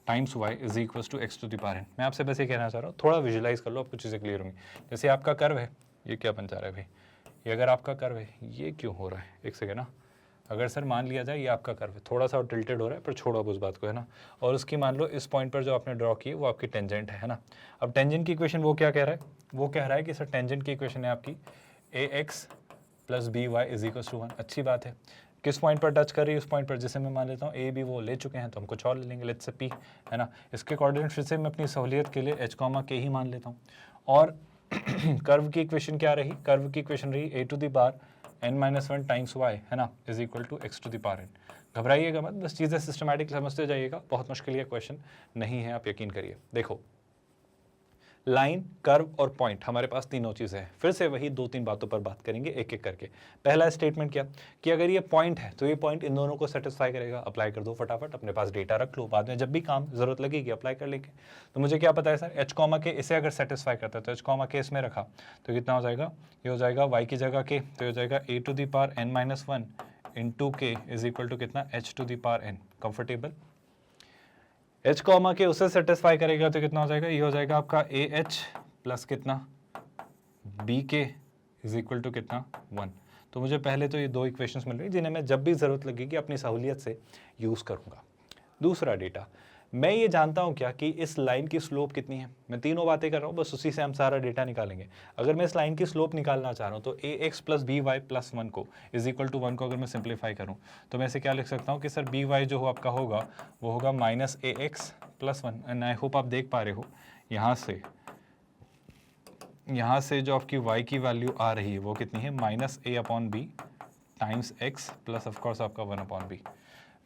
times y is equal to x to the power n। मैं आपसे बस ये कहना चाह रहा हूँ, थोड़ा विजुलाइज कर लो, आपको चीज़ें क्लियर होंगी। जैसे आपका कर्व है, ये क्या बन जा रहा है भाई, ये अगर आपका कर्व है, ये क्यों हो रहा है, एक सेकेंड ना, अगर सर मान लिया जाए ये आपका कर्व है, थोड़ा सा टिल्टेड हो रहा है, पर छोड़ो अब उस बात को, है ना, और उसकी मान लो इस पॉइंट पर जो आपने ड्रॉ की है वो आपकी टेंजेंट है ना। अब टेंजेंट की इक्वेशन वो क्या कह रहा है, वो कह रहा है कि सर टेंजेंट की इक्वेशन है आपकी ax plus B y is equal to 1। अच्छी बात है, किस पॉइंट पर टच कर रही है, उस पॉइंट पर, जैसे मैं मान लेता हूँ ए बी वो ले चुके हैं तो हम कुछ और ले लेंगे, लेट्स से पी, है ना। इसके कोऑर्डिनेट फिर से मैं अपनी सहूलियत के लिए एच कॉमा के ही मान लेता हूँ। और कर्व की इक्वेशन क्या रही, कर्व की इक्वेशन रही A to the power n minus 1 times y, है ना, is equal to x to the power n। घबराइएगा मत, बस चीज़ें सिस्टमैटिक समझते जाइएगा, बहुत मुश्किल ये क्वेश्चन नहीं है, आप यकीन करिए। देखो लाइन, कर्व और पॉइंट, हमारे पास तीनों चीज़ें हैं। फिर से वही 2-3 बातों पर बात करेंगे एक एक करके। पहला स्टेटमेंट क्या कि अगर ये पॉइंट है तो ये पॉइंट इन दोनों को सेटिस्फाई करेगा। अप्लाई कर दो फटाफट, अपने पास डेटा रख लो, बाद में जब भी काम जरूरत लगेगी अप्लाई कर लेंगे। तो मुझे क्या पता है सर, एच कॉमा के इसे अगर सेटिस्फाई करता है तो एच कॉमा के इसमें रखा तो कितना हो जाएगा, ये हो जाएगा y की जगह के, तो हो जाएगा a to the power n minus 1 into k is equal to कितना, h to the power n। Comfortable, h comma k उसे सेटिस्फाई करेगा तो कितना हो जाएगा, ये हो जाएगा आपका ए एच प्लस कितना, बी के इज इक्वल टू कितना, 1। तो मुझे पहले तो ये 2 इक्वेशंस मिल रही जिन्हें मैं जब भी ज़रूरत लगेगी अपनी सहूलियत से यूज़ करूँगा। दूसरा डेटा, मैं ये जानता हूँ क्या कि इस लाइन की स्लोप कितनी है। मैं तीनों बातें कर रहा हूँ, बस उसी से हम सारा डेटा निकालेंगे। अगर मैं इस लाइन की स्लोप निकालना चाह रहा हूँ तो a x plus B Y plus 1 को इज इक्वल टू 1 को अगर मैं सिंप्लीफाई करूँ तो मैं इसे क्या लिख सकता हूँ कि सर बी वाई जो आपका होगा वो होगा minus A x plus 1। And I hope आप देख पा रहे हो यहाँ से जो आपकी y की वैल्यू आ रही है वो कितनी है, minus a upon b times x plus of course आपका 1 अपॉन बी।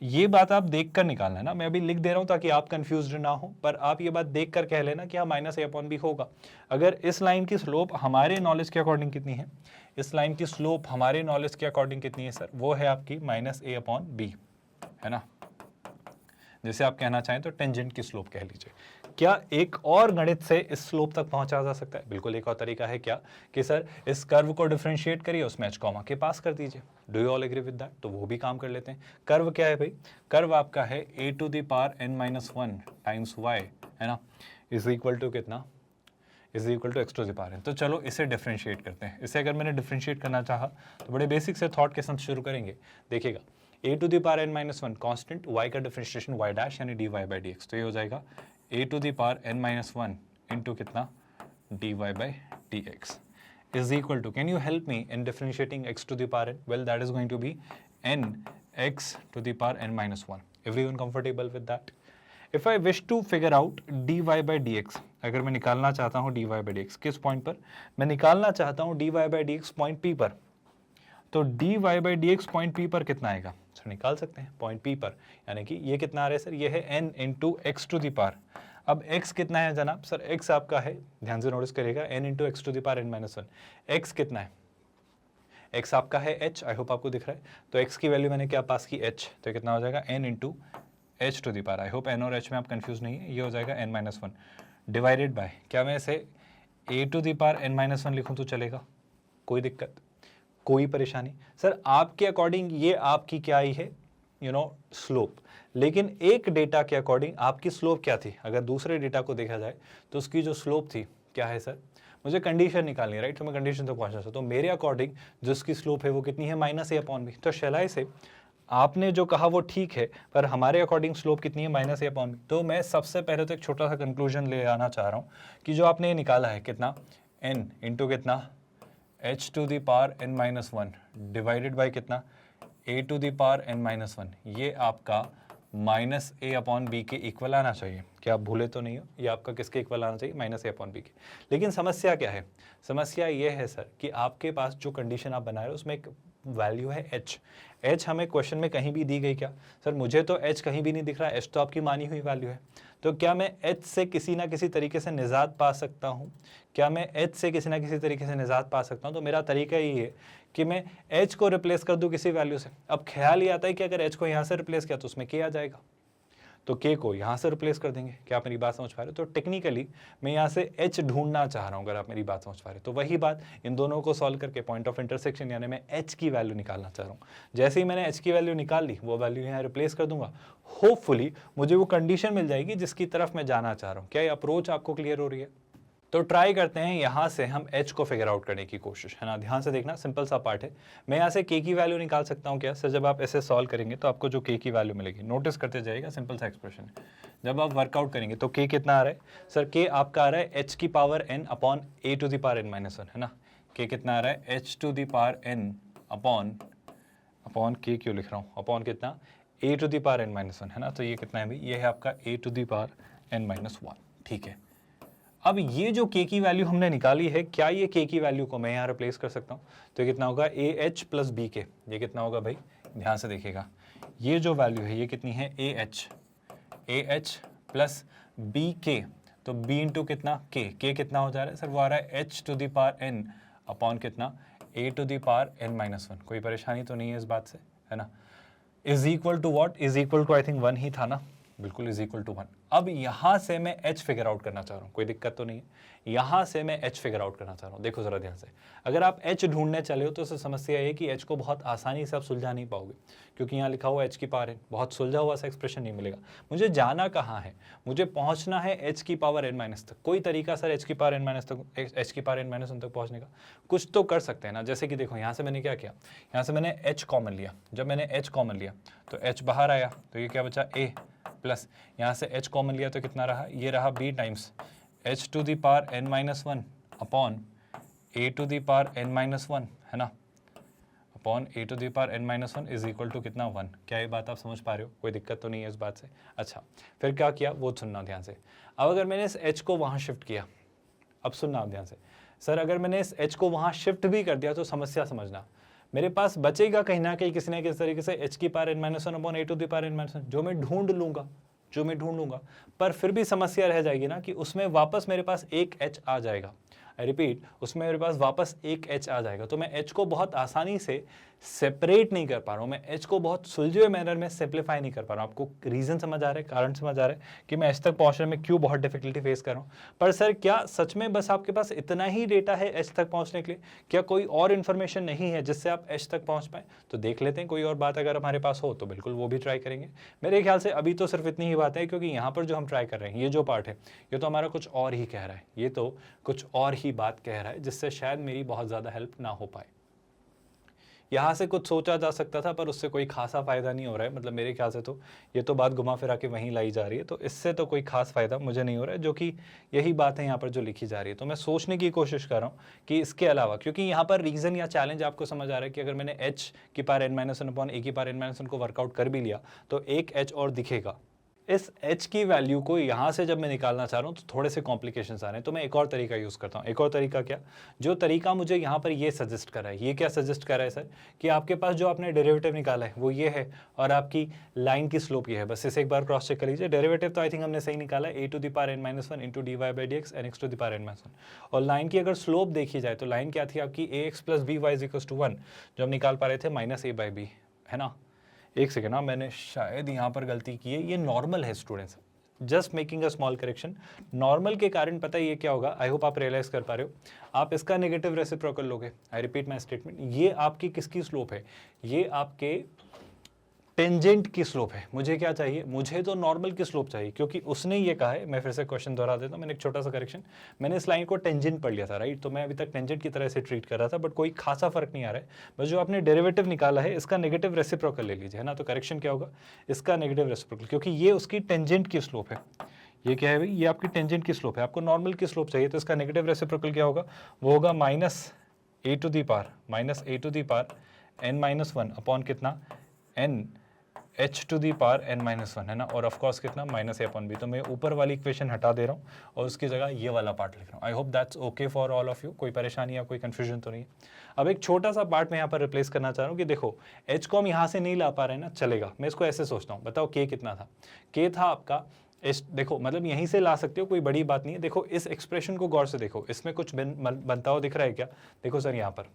ये बात आप देख कर निकालना है ना, मैं अभी लिख दे रहा हूँ ताकि आप कंफ्यूज्ड ना हो, पर आप ये बात देख कर कह लेना कि हाँ माइनस a अपॉन बी होगा। अगर इस लाइन की स्लोप हमारे नॉलेज के अकॉर्डिंग कितनी है, इस लाइन की स्लोप हमारे नॉलेज के अकॉर्डिंग कितनी है सर, वो है आपकी माइनस a अपॉन बी, है ना। जैसे आप कहना चाहें तो टेंजेंट की स्लोप कह लीजिए। क्या एक और गणित से इस स्लोप तक पहुंचा जा सकता है? बिल्कुल, एक और तरीका है क्या कि सर इस कर्व को डिफरेंशिएट करिए, उसमें एच कॉमा के पास कर दीजिए। Do you all agree with that? तो वो भी काम कर लेते हैं। कर्व क्या है भाई, कर्व आपका है a to the power n minus 1 times y, है ना, इज इक्वल टू कितना, is equal to x to the power n। तो चलो इसे डिफरेंशिएट करते हैं। इसे अगर मैंने डिफरेंशिएट करना चाहा तो बड़े बेसिक से थॉट के साथ शुरू करेंगे। देखिएगा a to the power n minus 1 constant, y का डिफरेंशिएशन y डैश यानी dy बाई dx, तो ये हो जाएगा a to the power n minus 1 into कितना, dy by dx is equal to, can you help me in differentiating x to the power n? Well, that is going to be n x to the power n minus 1. Everyone comfortable with that? If I wish to figure out dy by dx, अगर मैं निकालना चाहता हूँ dy by dx किस point पर, मैं निकालना चाहता हूँ dy by dx point p पर, तो dy by dx point p पर कितना आएगा सर, निकाल सकते हैं पॉइंट p पर, यानी कि ये कितना आ रहा है सर, ये है n into x to the power. अब x कितना है जनाब, सर x आपका है, ध्यान से नोटिस करिएगा, n into x to the power n minus 1। x कितना है, x आपका है h, आई होप आपको दिख रहा है। तो x की वैल्यू मैंने क्या पास की, h, तो कितना हो जाएगा n into H two the power. I hope n और h में आप कंफ्यूज नहीं है, ये हो जाएगा n माइनस 1 डिवाइडेड बाय, क्या मैं इसे a to the power n minus 1 लिखूँ तो चलेगा, कोई दिक्कत, कोई परेशानी? सर आपके अकॉर्डिंग ये आपकी क्या आई है, स्लोप, लेकिन एक डेटा के अकॉर्डिंग आपकी स्लोप क्या थी, अगर दूसरे डेटा को देखा जाए तो उसकी जो स्लोप थी क्या है सर, मुझे कंडीशन निकालनी है, राइट, तो मैं कंडीशन तक पहुंचना चाहता हूँ। तो मेरे अकॉर्डिंग जो उसकी स्लोप है वो कितनी है, माइनस a अपॉन बी। तो शैल आई से आपने जो कहा वो ठीक है, पर हमारे अकॉर्डिंग स्लोप कितनी है, माइनस ए अपॉन बी। तो मैं सबसे पहले तो एक छोटा सा कंक्लूजन ले आना चाह रहा हूँ कि जो आपने ये निकाला है कितना, n इंटू कितना h to the power n minus one divided by कितना a to the power n minus one, ये आपका माइनस ए अपॉन बी के इक्वल आना चाहिए। क्या आप भूले तो नहीं हो, ये आपका किसके इक्वल आना चाहिए, माइनस ए अपॉन बी के। लेकिन समस्या क्या है, समस्या ये है सर कि आपके पास जो कंडीशन आप बना रहे हो उसमें एक वैल्यू है h। h हमें क्वेश्चन में कहीं भी दी गई क्या सर, मुझे तो h कहीं भी नहीं दिख रहा, h तो आपकी मानी हुई वैल्यू है। तो क्या मैं h से किसी ना किसी तरीके से निजात पा सकता हूँ, क्या मैं h से किसी ना किसी तरीके से निजात पा सकता हूँ? तो मेरा तरीका ये है कि मैं h को रिप्लेस कर दूं किसी वैल्यू से। अब ख्याल ये आता है कि अगर h को यहाँ से रिप्लेस किया तो उसमें k आ जाएगा, तो k को यहाँ से रिप्लेस कर देंगे। क्या आप मेरी बात समझ पा रहे हो? तो टेक्निकली मैं यहाँ से h ढूंढना चाह रहा हूँ, अगर आप मेरी बात समझ पा रहे हो। तो वही बात इन दोनों को सॉल्व करके पॉइंट ऑफ इंटरसेक्शन यानी मैं h की वैल्यू निकालना चाह रहा हूँ। जैसे ही मैंने h की वैल्यू निकाल ली, वो वैल्यू यहाँ रिप्लेस कर दूंगा, होपफुली मुझे वो कंडीशन मिल जाएगी जिसकी तरफ मैं जाना चाह रहा हूँ। क्या ये अप्रोच आपको क्लियर हो रही है? तो ट्राई करते हैं यहाँ से हम h को फिगर आउट करने की कोशिश, है ना। ध्यान से देखना, सिंपल सा पार्ट है। मैं यहाँ से k की वैल्यू निकाल सकता हूँ क्या सर? जब आप ऐसे सॉल्व करेंगे तो आपको जो k की वैल्यू मिलेगी, नोटिस करते जाइएगा, सिंपल सा एक्सप्रेशन है। जब आप वर्कआउट करेंगे तो k कितना आ रहा है सर? k आपका आ रहा है h की power n upon a to the power n minus one, है ना। k कितना आ रहा है? h to the power n upon k क्यों लिख रहा हूँ, अपॉन कितना a to the power n minus one, है ना। तो ये कितना है भाई? ये है आपका a to the power n minus one, ठीक है। अब ये जो k की वैल्यू हमने निकाली है, क्या ये k की वैल्यू को मैं यहाँ रिप्लेस कर सकता हूँ? तो ये कितना होगा? ए एच प्लस बी के। ये कितना होगा भाई? ध्यान से देखिएगा, ये जो वैल्यू है ये कितनी है? ए एच प्लस बी के। तो b इंटू कितना k, k कितना हो जा रहा है सर? वो आ रहा है h to the power n upon कितना a to the power n minus one. कोई परेशानी तो नहीं है इस बात से, है ना। Is equal to what? Is equal to I think one ही था ना, बिल्कुल इज इक्वल टू वन। अब यहां से मैं h फिगर आउट करना चाह रहा हूं, कोई दिक्कत तो नहीं है। यहां से मैं h फिगर आउट करना चाह रहा हूं। देखो जरा ध्यान से, अगर आप h ढूंढने चले हो तो उससे समस्या है कि h को बहुत आसानी से आप सुलझा नहीं पाओगे, क्योंकि यहाँ लिखा हुआ h की पावर n, बहुत सुलझा हुआ सा एक्सप्रेशन नहीं मिलेगा। मुझे जाना कहाँ है? मुझे पहुंचना है h की पावर n माइनस तक। कोई तरीका सर h की पावर n माइनस तक, h की पावर n माइनस वन तक पहुंचने का? कुछ तो कर सकते हैं ना। जैसे कि देखो यहाँ से मैंने क्या किया, यहाँ से मैंने h कॉमन लिया। जब मैंने h कॉमन लिया तो h बाहर आया, तो ये क्या बचा? a प्लस यहाँ से h कॉमन लिया तो कितना रहा? ये रहा b times h to the power n minus one upon a to the power n minus one, है ना, upon a to the power n minus one is equal to कितना? वन। क्या ये बात आप समझ पा रहे हो? कोई दिक्कत तो नहीं है इस बात से? अच्छा, फिर क्या किया वो सुनना ध्यान से। अब अगर मैंने इस h को वहाँ शिफ्ट किया, अब सुनना आप ध्यान से सर, अगर मैंने इस h को वहाँ शिफ्ट भी कर दिया तो समस्या समझना, मेरे पास बचेगा कहीं ना कहीं किसी ना किसी तरीके से h की power n minus one upon a to the power n minus one, जो मैं ढूंढ लूंगा, पर फिर भी समस्या रह जाएगी ना कि उसमें वापस मेरे पास एक h आ जाएगा। आई रिपीट, उसमें मेरे पास वापस एक h आ जाएगा। तो मैं h को बहुत आसानी से सेपरेट नहीं कर पा रहा हूँ, मैं h को बहुत सुलझे हुए मैनर में सिंप्लीफाई नहीं कर पा रहा हूँ। आपको रीजन समझ आ रहा है, कारण समझ आ रहा है कि मैं h तक पहुँचने में क्यों बहुत डिफिकल्टी फेस कर रहा हूँ। पर सर क्या सच में बस आपके पास इतना ही डेटा है h तक पहुँचने के लिए? क्या कोई और इन्फॉर्मेशन नहीं है जिससे आप h तक पहुँच पाए? तो देख लेते हैं, कोई और बात अगर हमारे पास हो तो बिल्कुल वो भी ट्राई करेंगे। मेरे ख्याल से अभी तो सिर्फ इतनी ही बात है, क्योंकि यहाँ पर जो हम ट्राई कर रहे हैं, ये जो पार्ट है ये तो हमारा कुछ और ही कह रहा है, ये तो कुछ और ही बात कह रहा है, जिससे शायद मेरी बहुत ज़्यादा हेल्प ना हो पाए। यहाँ से कुछ सोचा जा सकता था पर उससे कोई खासा फ़ायदा नहीं हो रहा है, मतलब मेरे ख्याल से तो ये तो बात घुमा फिरा के वहीं लाई जा रही है, तो इससे तो कोई खास फ़ायदा मुझे नहीं हो रहा है, जो कि यही बात है यहाँ पर जो लिखी जा रही है। तो मैं सोचने की कोशिश कर रहा हूँ कि इसके अलावा, क्योंकि यहाँ पर रीज़न या चैलेंज आपको समझ आ रहा है कि अगर मैंने h की power n minus one upon a की पावर n माइनस वन को वर्कआउट कर भी लिया तो एक h और दिखेगा। इस h की वैल्यू को यहाँ से जब मैं निकालना चाह रहा हूँ तो थोड़े से कॉम्प्लिकेशंस आ रहे हैं, तो मैं एक और तरीका यूज़ करता हूँ। एक और तरीका क्या? जो तरीका मुझे यहाँ पर ये सजेस्ट कर रहा है, ये क्या सजेस्ट कर रहा है सर? कि आपके पास जो आपने डेरिवेटिव निकाला है वो ये है और आपकी लाइन की स्लोप ये है। बस इसे एक बार क्रॉस चेक कर लीजिए। डेरिवेटिव तो आई थिंक हमने सही निकाला है, a to the power n minus one into d Y by D x n x to the power n minus one. और लाइन की अगर स्लोप देखी जाए तो लाइन क्या थी आपकी? A x plus B y is equal to one, जो हम निकाल पा रहे थे माइनस ए बाई बी, है ना। एक सेकेंड ना, मैंने शायद यहाँ पर गलती की है, ये नॉर्मल है students, just making a small correction. Normal के कारण पता है ये क्या होगा, आई होप आप रियलाइज कर पा रहे हो, आप इसका नेगेटिव रेसिप्रोकल लोगे। आई रिपीट माय स्टेटमेंट, ये आपकी किसकी स्लोप है? ये आपके टेंजेंट की स्लोप है, मुझे क्या चाहिए, मुझे तो नॉर्मल की स्लोप चाहिए, क्योंकि उसने ये कहा है, मैं फिर से क्वेश्चन दोहरा देता हूँ, मैंने एक छोटा सा करेक्शन, मैंने इस लाइन को टेंजेंट पढ़ लिया था, राइट, तो मैं अभी तक टेंजेंट की तरह से ट्रीट कर रहा था, बट कोई खासा फर्क नहीं आ रहा है, बस जो आपने डेरिवेटिव निकाला है इसका नेगेटिव रेसिप्रोकल ले लीजिए, है ना, तो करेक्शन क्या होगा, इसका नेगेटिव रेसिप्रोकल, क्योंकि ये उसकी टेंजेंट की स्लोप है, ये क्या है भाई, ये आपकी टेंजेंट की स्लोप है, आपको नॉर्मल की स्लोप चाहिए, तो इसका नेगेटिव रेसिप्रोकल क्या होगा, वो होगा minus a to the power n minus one upon कितना n h to the power n minus one, है ना, और ऑफकोर्स कितना माइनस ए अपॉन बी, तो मैं ऊपर वाली इक्वेशन हटा दे रहा हूँ और उसकी जगह ये वाला पार्ट लिख रहा हूँ। I hope that's okay for all of you, कोई परेशानी या कोई कंफ्यूजन तो नहीं है। अब एक छोटा सा पार्ट मैं यहाँ पर रिप्लेस करना चाह रहा हूँ कि देखो h को हम यहाँ से नहीं ला पा रहे हैं ना, चलेगा, मैं इसको ऐसे सोचता हूँ, बताओ k कितना था, k था आपका देखो, मतलब यहीं से ला सकते हो, कोई बड़ी बात नहीं है। देखो इस एक्सप्रेशन को गौर से देखो, इसमें कुछ बनता हुआ दिख रहा है क्या, देखो सर यहाँ पर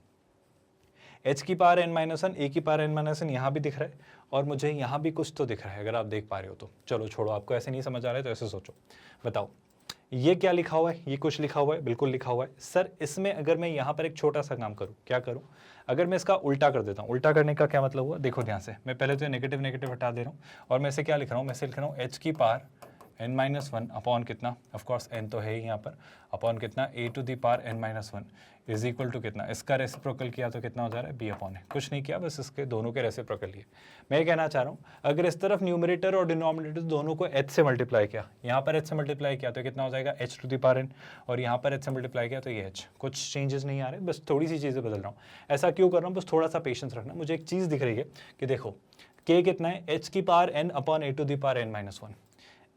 h की power n minus one, a की पावर n माइनस वन यहाँ भी दिख रहा है, और मुझे यहाँ भी कुछ तो दिख रहा है, अगर आप देख पा रहे हो तो। चलो छोड़ो, आपको ऐसे नहीं समझ आ रहा है तो ऐसे सोचो, बताओ ये क्या लिखा हुआ है, ये कुछ लिखा हुआ है, बिल्कुल लिखा हुआ है सर। इसमें अगर मैं यहाँ पर एक छोटा सा काम करूँ, क्या करूँ, अगर मैं इसका उल्टा कर देता हूँ, उल्टा करने का क्या मतलब हुआ, देखो ध्यान से, मैं पहले तो नेगेटिव नेगेटिव हटा दे रहा हूँ, और मैं इसे क्या लिख रहा हूँ, मैं इसे लिख रहा हूँ h की power n minus one upon कितना, ऑफकोर्स n तो है ही यहाँ पर, अपॉन कितना a to the power n minus one is equal to कितना, इसका रेसिप्रोकल किया तो कितना हो जा रहा है b अपॉन है, कुछ नहीं किया, बस इसके दोनों के रेसिप्रोकल लिए। मैं ये कहना चाह रहा हूँ, अगर इस तरफ न्यूमरेटर और डिनोमिनेटर दोनों को h से मल्टीप्लाई किया, यहाँ पर h से मल्टीप्लाई किया तो कितना हो जाएगा h to the power n, और यहाँ पर h से मल्टीप्लाई किया तो ये h, कुछ चेंजेस नहीं आ रहे, बस थोड़ी सी चीज़ें बदल रहा हूँ। ऐसा क्यों कर रहा हूँ, बस थोड़ा सा पेशेंस रखना। मुझे एक चीज़ दिख रही है कि देखो k कितना है, h की power n upon a to the power n minus one,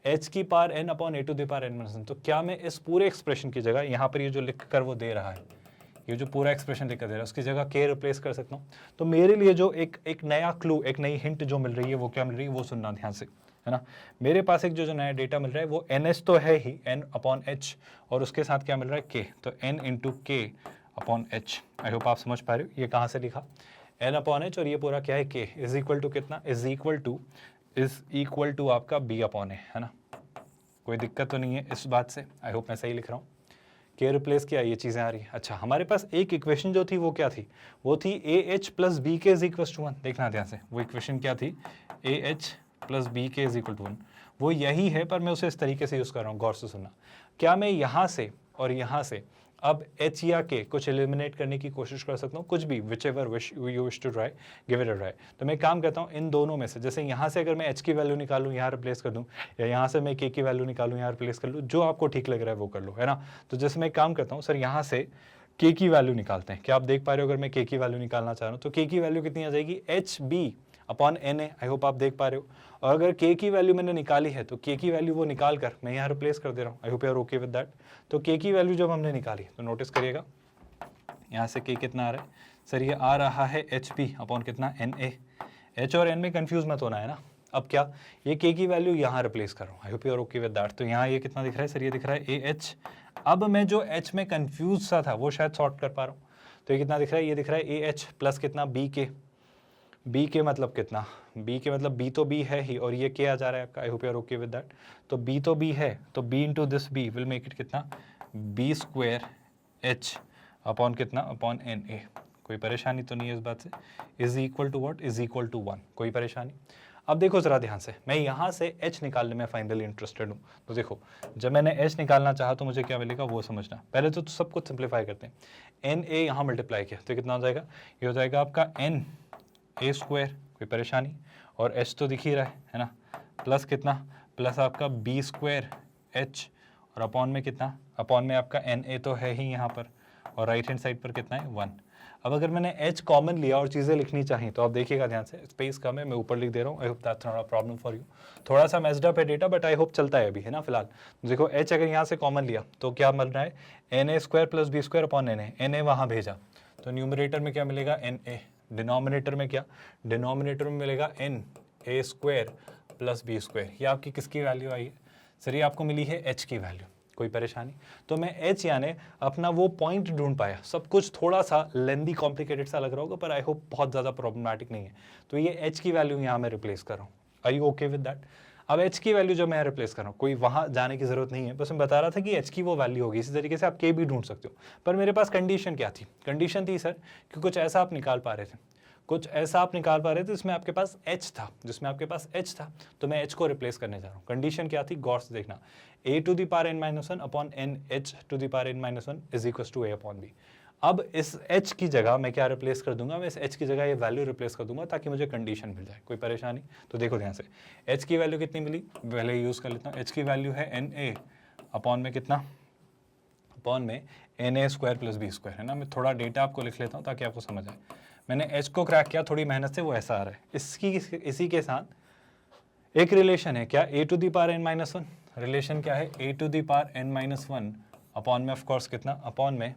h की power n upon a to the power n minus one. तो क्या मैं इस पूरे एक्सप्रेशन की जगह यहाँ पर ये जो लिख कर वो दे रहा है, ये जो पूरा एक्सप्रेशन लिख कर दे रहा है, उसकी जगह k रिप्लेस कर सकता हूँ। तो मेरे लिए जो एक नया क्लू, एक नई हिंट जो मिल रही है, वो क्या मिल रही है, वो सुनना ध्यान से, है ना। मेरे पास एक जो नया डेटा मिल रहा है वो ns तो है ही, n अपॉन h, और उसके साथ क्या मिल रहा है k, तो n into k upon h। आई होप आप समझ पा रहे हो, ये कहाँ से लिखा, n अपॉन h, और ये पूरा क्या है k इज इक्वल टू कितना, इज इक्वल टू आपका b अपॉन है ना। कोई दिक्कत तो नहीं है इस बात से, आई होप मैं सही लिख रहा हूँ। के रिप्लेस किया, ये चीज़ें आ रही है। अच्छा, हमारे पास एक इक्वेशन जो थी वो क्या थी, वो थी ए एच प्लस बी के इज इक्वल टू वन। देखना ध्यान से, वो इक्वेशन क्या थी, ए एच प्लस बी के इज इक्वल टू वन, वो यही है, पर मैं उसे इस तरीके से यूज़ कर रहा हूँ, गौर से सुनना। क्या मैं यहाँ से और यहाँ से अब h या k कुछ एलिमिनेट करने की कोशिश कर सकता हूँ, कुछ भी, whichever you wish to try, give it a try. तो मैं काम करता हूँ इन दोनों में से, जैसे यहाँ से अगर मैं h की वैल्यू निकालूँ, यहाँ रिप्लेस कर दूँ, या यहाँ से मैं k की वैल्यू निकालूँ, यहाँ रिप्लेस कर लूँ, जो आपको ठीक लग रहा है वो कर लो, है ना। तो जैसे मैं काम करता हूँ, सर यहाँ से k की वैल्यू निकालते हैं, क्या आप देख पा रहे हो, अगर मैं k की वैल्यू निकालना चाह रहा हूँ तो k की वैल्यू कितनी आ जाएगी, h b upon n a. I hope आप देख पा रहे हो। और अगर k की वैल्यू मैंने निकाली है तो k की वैल्यू वो निकाल कर मैं यहाँ रिप्लेस कर दे रहा हूँ। I hope you are okay with that. तो k की वैल्यू जब हमने निकाली तो नोटिस करिएगा यहाँ से k कितना आ रहा है, सर ये आ रहा है एच पी अपॉन कितना, एन ए। एच और एन में कंफ्यूज मत होना, है ना। अब क्या, ये k की वैल्यू यहाँ रिप्लेस कर रहा हूँ। I hope you are okay with that. तो यहाँ ये कितना दिख रहा है, सर ये दिख रहा है ए एच। अब मैं जो h में कंफ्यूज सा था वो शायद सॉर्ट कर पा रहा हूँ। तो ये कितना दिख रहा है, ये दिख रहा है ए एच प्लस कितना, बी के। बी के मतलब कितना, बी के मतलब बी तो बी है ही, और ये के आ जा रहा है आपका। I hope you are okay with that. तो बी तो बी है, तो b into this b will make it कितना, बी स्क्वायर एच अपॉन कितना, अपॉन एन ए। कोई परेशानी तो नहीं है इस बात से। Is equal to what, is equal to 1। कोई परेशानी। अब देखो जरा ध्यान से, मैं यहाँ से h निकालने में फाइनली इंटरेस्टेड हूँ। तो देखो जब मैंने h निकालना चाहा तो मुझे क्या मिलेगा वो समझना। पहले तो सब कुछ सिंप्लीफाई करते हैं। एन ए यहाँ मल्टीप्लाई किया तो कितना हो जाएगा, ये हो जाएगा आपका एन ए स्क्वायर। कोई परेशानी। और h तो दिख ही रहा है ना, प्लस कितना, प्लस आपका बी स्क्वायर एच, और अपॉन में कितना, अपॉन में आपका एन ए तो है ही यहाँ पर, और राइट हैंड साइड पर कितना है 1। अब अगर मैंने h कॉमन लिया और चीज़ें लिखनी चाहिए तो आप देखिएगा ध्यान से, स्पेस कम है, मैं ऊपर लिख दे रहा हूँ। I hope that's not a problem for you. थोड़ा सा मेस्ड अप है डेटा, बट आई होप चलता है अभी, है ना फिलहाल। देखो h अगर यहाँ से कॉमन लिया तो क्या मिल रहा है, n a square plus b square upon n a. N a वहाँ भेजा तो न्यूमरेटर में क्या मिलेगा, एन ए। डिनोमिनेटर में क्या, डिनोमिनेटर में मिलेगा n a square plus b square. ये आपकी किसकी वैल्यू आई है, सर ये आपको मिली है h की वैल्यू। कोई परेशानी। तो मैं h यानी अपना वो पॉइंट ढूंढ पाया। सब कुछ थोड़ा सा लेंदी कॉम्प्लिकेटेड सा लग रहा होगा, पर आई होप बहुत ज़्यादा प्रॉब्लमैटिक नहीं है। तो ये h की वैल्यू यहाँ मैं रिप्लेस कर रहा हूँ। आई यू ओके विद दैट। अब h की वैल्यू जो मैं रिप्लेस कर रहा हूँ, कोई वहाँ जाने की ज़रूरत नहीं है, बस मैं बता रहा था कि h की वो वैल्यू होगी। इसी तरीके से आप k भी ढूंढ सकते हो। पर मेरे पास कंडीशन क्या थी, कंडीशन थी सर कि कुछ ऐसा आप निकाल पा रहे थे, कुछ ऐसा आप निकाल पा रहे थे जिसमें आपके पास h था, तो मैं h को रिप्लेस करने जा रहा हूँ। कंडीशन क्या थी, गौर से देखना, a to the power n minus one upon n h to the power n minus one is equal to a upon b। अब इस h की जगह मैं क्या रिप्लेस कर दूंगा, मैं इस h की जगह ये वैल्यू रिप्लेस कर दूंगा ताकि मुझे कंडीशन मिल जाए। कोई परेशानी? तो देखो ध्यान से, h की वैल्यू कितनी मिली, पहले यूज़ कर लेता हूँ। h की वैल्यू है na अपॉन में कितना, अपॉन में na square plus b square, है ना। मैं थोड़ा डेटा आपको लिख लेता हूँ ताकि आपको समझ आए। मैंने h को क्रैक किया थोड़ी मेहनत से, वो ऐसा आ रहा है। इसी के साथ एक रिलेशन है क्या, a to the power n minus one. Relation क्या है, a to the power n minus one upon में ऑफकोर्स कितना, अपॉन में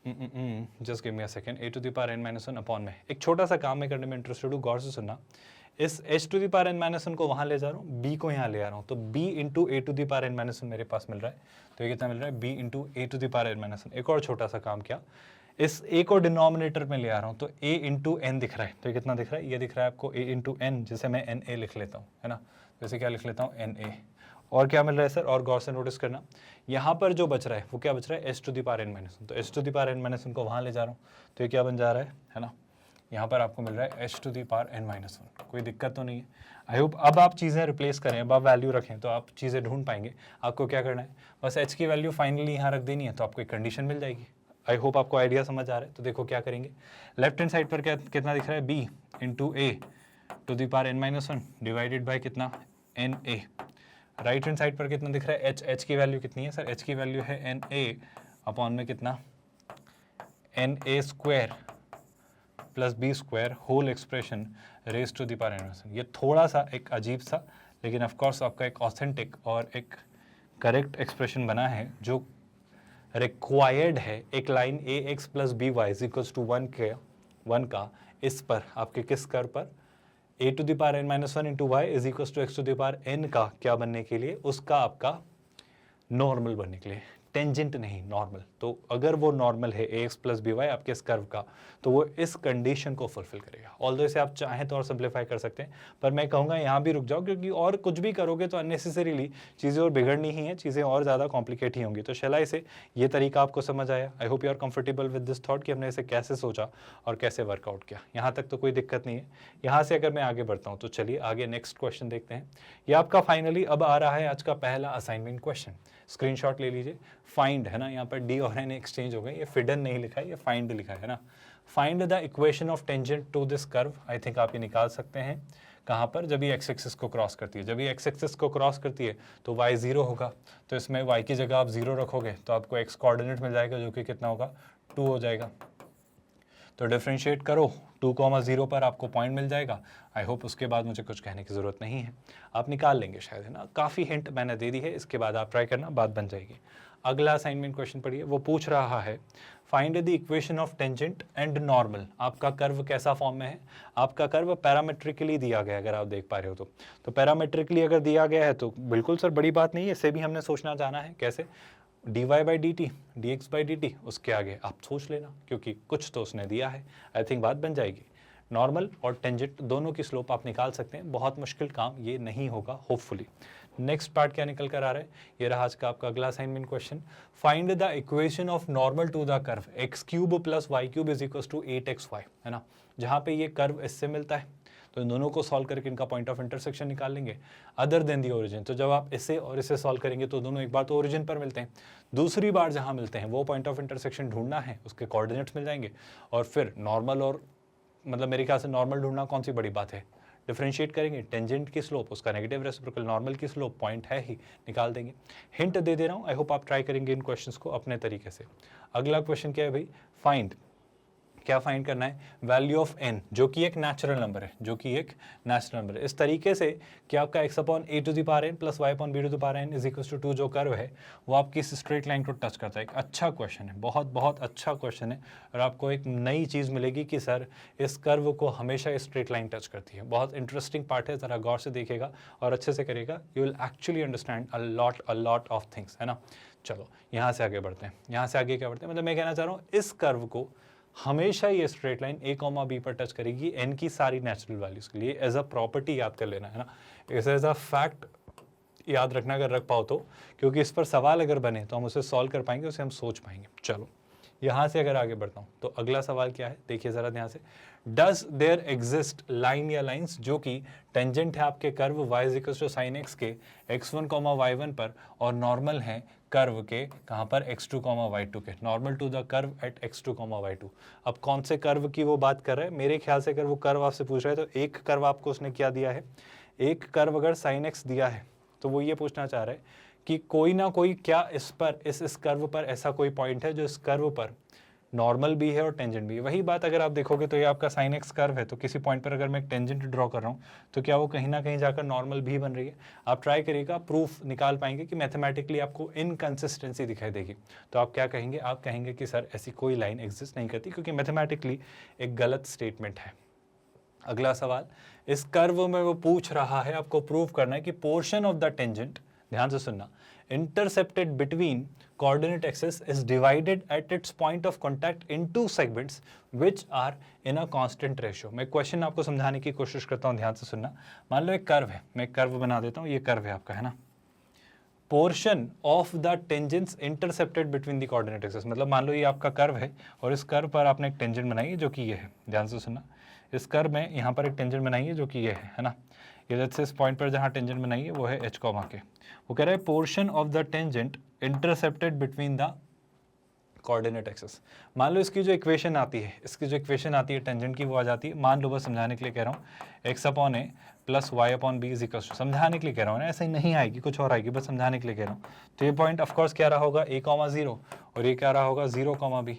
just give me a second, a to the power n minus one upon में, एक छोटा सा काम मैं करने में इंटरेस्टेड हूँ, गौर से सुनना। इस h to the power n minus one को वहाँ ले जा रहा हूँ, b को यहाँ ले आ रहा हूँ, तो b into a to the power n minus one मेरे पास मिल रहा है। तो ये कितना मिल रहा है, b into a to the power n minus one. एक और छोटा सा काम किया, इस a को डिनोमिनेटर में ले आ रहा हूँ, तो a इंटू एन दिख रहा है, तो ये कितना दिख रहा है, ये दिख रहा है आपको a इंटू एन, जिसे मैं एन ए लिख लेता हूँ, है ना। जैसे क्या लिख लेता हूँ, एन ए। और क्या मिल रहा है सर, और गौर से नोटिस करना, यहाँ पर जो बच रहा है वो क्या बच रहा है, h to the power n minus one. तो h to the power n minus one को वहाँ ले जा रहा हूँ, तो ये क्या बन जा रहा है ना, यहाँ पर आपको मिल रहा है h to the power n minus one. कोई दिक्कत तो नहीं है? आई होप अब आप चीज़ें रिप्लेस करें, अब आप वैल्यू रखें तो आप चीज़ें ढूंढ पाएंगे। आपको क्या करना है, बस h की वैल्यू फाइनली यहाँ रख देनी है, तो आपको एक कंडीशन मिल जाएगी। आई होप आपको आइडिया समझ आ रहा है। तो देखो क्या करेंगे, लेफ्ट हैंड साइड पर क्या कितना दिख रहा है, b into a to the power n minus one divided by कितना, n a. Right hand side पर कितना दिख रहा है, h की वैल्यू कितनी है सर, h की वैल्यू है एन ए अपॉन में कितना, n a square plus b square whole expression raise to the power n minus one. ये थोड़ा सा एक अजीब सा, लेकिन ऑफ कोर्स आपका एक ऑथेंटिक और एक करेक्ट एक्सप्रेशन बना है जो रिक्वायर्ड है एक line a x plus B y is equals to one का इस पर आपके किस कर्व पर, a to the power n minus one into y is equals to x to the power n का क्या बनने के लिए, उसका आपका नॉर्मल बनने के लिए, टेंजेंट नहीं नॉर्मल। तो अगर वो नॉर्मल है ए एक्स प्लस बी वाई आपके इस कर्व का, तो वो इस कंडीशन को फुलफिल करेगा। ऑल्दो इसे आप चाहें तो और सिंप्लीफाई कर सकते हैं, पर मैं कहूँगा यहाँ भी रुक जाओ, क्योंकि और कुछ भी करोगे तो अननेसेसरीली चीज़ें और बिगड़नी ही हैं, चीज़ें और ज़्यादा कॉम्प्लिकेट ही होंगी। तो शैला इसे ये तरीका आपको समझ आया। I hope you are comfortable with this thought कि हमने इसे कैसे सोचा और कैसे वर्कआउट किया। यहाँ तक तो कोई दिक्कत नहीं है। यहाँ से अगर मैं आगे बढ़ता हूँ तो चलिए आगे नेक्स्ट क्वेश्चन देखते हैं। ये आपका फाइनली अब आ रहा है आज का पहला असाइनमेंट क्वेश्चन। स्क्रीनशॉट ले लीजिए। फाइंड है ना, यहाँ पर डी और एन एक्सचेंज हो गए, ये फिडन नहीं लिखा है, ये फाइंड लिखा है ना। Find the equation of tangent to this curve. I think आप ये निकाल सकते हैं कहाँ पर, जब ये एक्स एक्सिस को क्रॉस करती है। जब ये एक्स एक्सिस को क्रॉस करती है तो y 0 होगा, तो इसमें y की जगह आप 0 रखोगे तो आपको x कोऑर्डिनेट मिल जाएगा जो कि कितना होगा, 2 हो जाएगा। तो डिफ्रेंशिएट करो, 2,0 पर आपको पॉइंट मिल जाएगा। आई होप उसके बाद मुझे कुछ कहने की ज़रूरत नहीं है, आप निकाल लेंगे शायद, है ना। काफ़ी हिंट मैंने दे दी है, इसके बाद आप ट्राई करना, बात बन जाएगी। अगला असाइनमेंट क्वेश्चन पढ़िए, वो पूछ रहा है find the equation of tangent and normal. आपका कर्व कैसा फॉर्म में है, आपका कर्व पैरामेट्रिकली दिया गया है, अगर आप देख पा रहे हो तो पैरामेट्रिकली अगर दिया गया है तो बिल्कुल सर बड़ी बात नहीं है, इसे भी हमने सोचना जाना है कैसे, dy by D T, D x by D T, उसके आगे आप सोच लेना क्योंकि कुछ तो उसने दिया है। आई थिंक बात बन जाएगी। नॉर्मल और टेंजेंट दोनों की स्लोप आप निकाल सकते हैं, बहुत मुश्किल काम ये नहीं होगा होपफुली। नेक्स्ट पार्ट क्या निकल कर आ रहा है, ये रहा आज का आपका अगला assignment question. Find the equation of normal to the curve x cube plus y cube is equal to 8xy, है ना। जहाँ पे ये कर्व इससे मिलता है तो इन दोनों को सॉल्व करके इनका पॉइंट ऑफ इंटरसेक्शन निकाल लेंगे अदर देन दी ओरिजिन। तो जब आप इसे और इसे सॉल्व करेंगे तो दोनों एक बार तो ओरिजिन पर मिलते हैं, दूसरी बार जहाँ मिलते हैं वो पॉइंट ऑफ इंटरसेक्शन ढूंढना है, उसके कोऑर्डिनेट्स मिल जाएंगे, और फिर नॉर्मल और मतलब मेरे ख्याल से नॉर्मल ढूंढना कौन सी बड़ी बात है, डिफरेंशिएट करेंगे, टेंजेंट की स्लोप उसका नेगेटिव रेसिप्रोकल, नॉर्मल की स्लोप पॉइंट है ही, निकाल देंगे। हिंट दे दे रहा हूँ, आई होप आप ट्राई करेंगे इन क्वेश्चंस को अपने तरीके से। अगला क्वेश्चन क्या है भाई, फाइंड, क्या फाइंड करना है, वैल्यू ऑफ n, जो कि एक नेचुरल नंबर है, जो कि एक नेचुरल नंबर है। इस तरीके से कि आपका x upon a to the power n plus y upon b to the power n is equal to 2 जो कर्व है वो आपकी इस स्ट्रेट लाइन को टच करता है। एक अच्छा क्वेश्चन है, बहुत बहुत अच्छा क्वेश्चन है, और आपको एक नई चीज़ मिलेगी कि सर इस कर्व को हमेशा स्ट्रेट लाइन टच करती है। बहुत इंटरेस्टिंग पार्ट है, ज़रा गौर से देखिएगा और अच्छे से करिएगा, you will actually understand a lot of things, है ना। चलो यहाँ से आगे बढ़ते हैं, यहाँ से आगे क्या बढ़ते हैं, मतलब मैं कहना चाह रहा हूँ इस कर्व को हमेशा ये स्ट्रेट लाइन a, b पर टच करेगी n की सारी नेचुरल वैल्यूज के लिए। एज अ प्रॉपर्टी याद कर लेना, है ना, इसे एज अ फैक्ट याद रखना अगर रख पाओ तो, क्योंकि इस पर सवाल अगर बने तो हम उसे सॉल्व कर पाएंगे, उसे हम सोच पाएंगे। चलो यहाँ से अगर आगे बढ़ता हूँ तो अगला सवाल क्या है, देखिए ज़रा ध्यान से, डज देयर एग्जिस्ट लाइन या लाइंस जो कि टेंजेंट है आपके curve y equal to sine x के x1, y1 पर और नॉर्मल है कर्व के कहाँ पर x2, y2 के, normal to the curve at x2, y2। अब कौन से कर्व की वो बात कर रहे हैं, मेरे ख्याल से अगर वो कर्व आपसे पूछ रहा है तो एक कर्व आपको उसने क्या दिया है, एक कर्व अगर साइन एक्स दिया है तो वो ये पूछना चाह रहा है कि कोई ना कोई क्या इस पर इस कर्व पर ऐसा कोई पॉइंट है जो इस कर्व पर नॉर्मल भी है और टेंजेंट भी है। वही बात अगर आप देखोगे तो ये आपका साइन एक्स कर्व है, तो किसी पॉइंट पर अगर मैं एक टेंजेंट ड्रॉ कर रहा हूँ तो क्या वो कहीं ना कहीं जाकर नॉर्मल भी बन रही है। आप ट्राई करिएगा, प्रूफ निकाल पाएंगे कि मैथमेटिकली आपको इनकंसिस्टेंसी दिखाई देगी, तो आप क्या कहेंगे, आप कहेंगे कि सर ऐसी कोई लाइन एग्जिस्ट नहीं करती क्योंकि मैथमेटिकली एक गलत स्टेटमेंट है। अगला सवाल, इस कर्व में वो पूछ रहा है, आपको प्रूव करना है कि पोर्शन ऑफ द टेंजेंट, ध्यान से सुनना, intercepted between coordinate axis is divided at its point of contact into segments which are in a constant ratio। मैं क्वेश्चन आपको समझाने की कोशिश करता हूं, ध्यान से सुनना। मान लो एक कर्व है, मैं एक कर्व बना देता हूं, ये कर्व है आपका, है ना। Portion of the tangents intercepted between the coordinate axis, मतलब मान लो ये आपका कर्व है और इस कर्व पर आपने एक टेंजेंट बनाई है जो कि ये है, ध्यान से सुनना। इस कर्व में यहाँ पर एक टेंजेंट बनाई है जो कि ये है ना। ये से इस पॉइंट पर जहाँ टेंजेंट बनाई है वो है h कॉमा के। वो कह रहा है portion of the tangent intercepted between the coordinate axis. मान लो इसकी जो इक्वेशन आती है, इसकी जो इक्वेशन आती है टेंजेंट की, वो आ जाती है, मान लो बस समझाने के लिए कह रहा हूँ, x upon a plus y upon b is equal to, समझाने के लिए कह रहा हूँ ना, ऐसे ही नहीं आएगी, कुछ और आएगी, बस समझाने के लिए कह रहा हूँ। तो ये पॉइंट ऑफकोर्स क्या रहा होगा, a कॉमा 0 और ये क्या रहा होगा 0 कॉमा बी।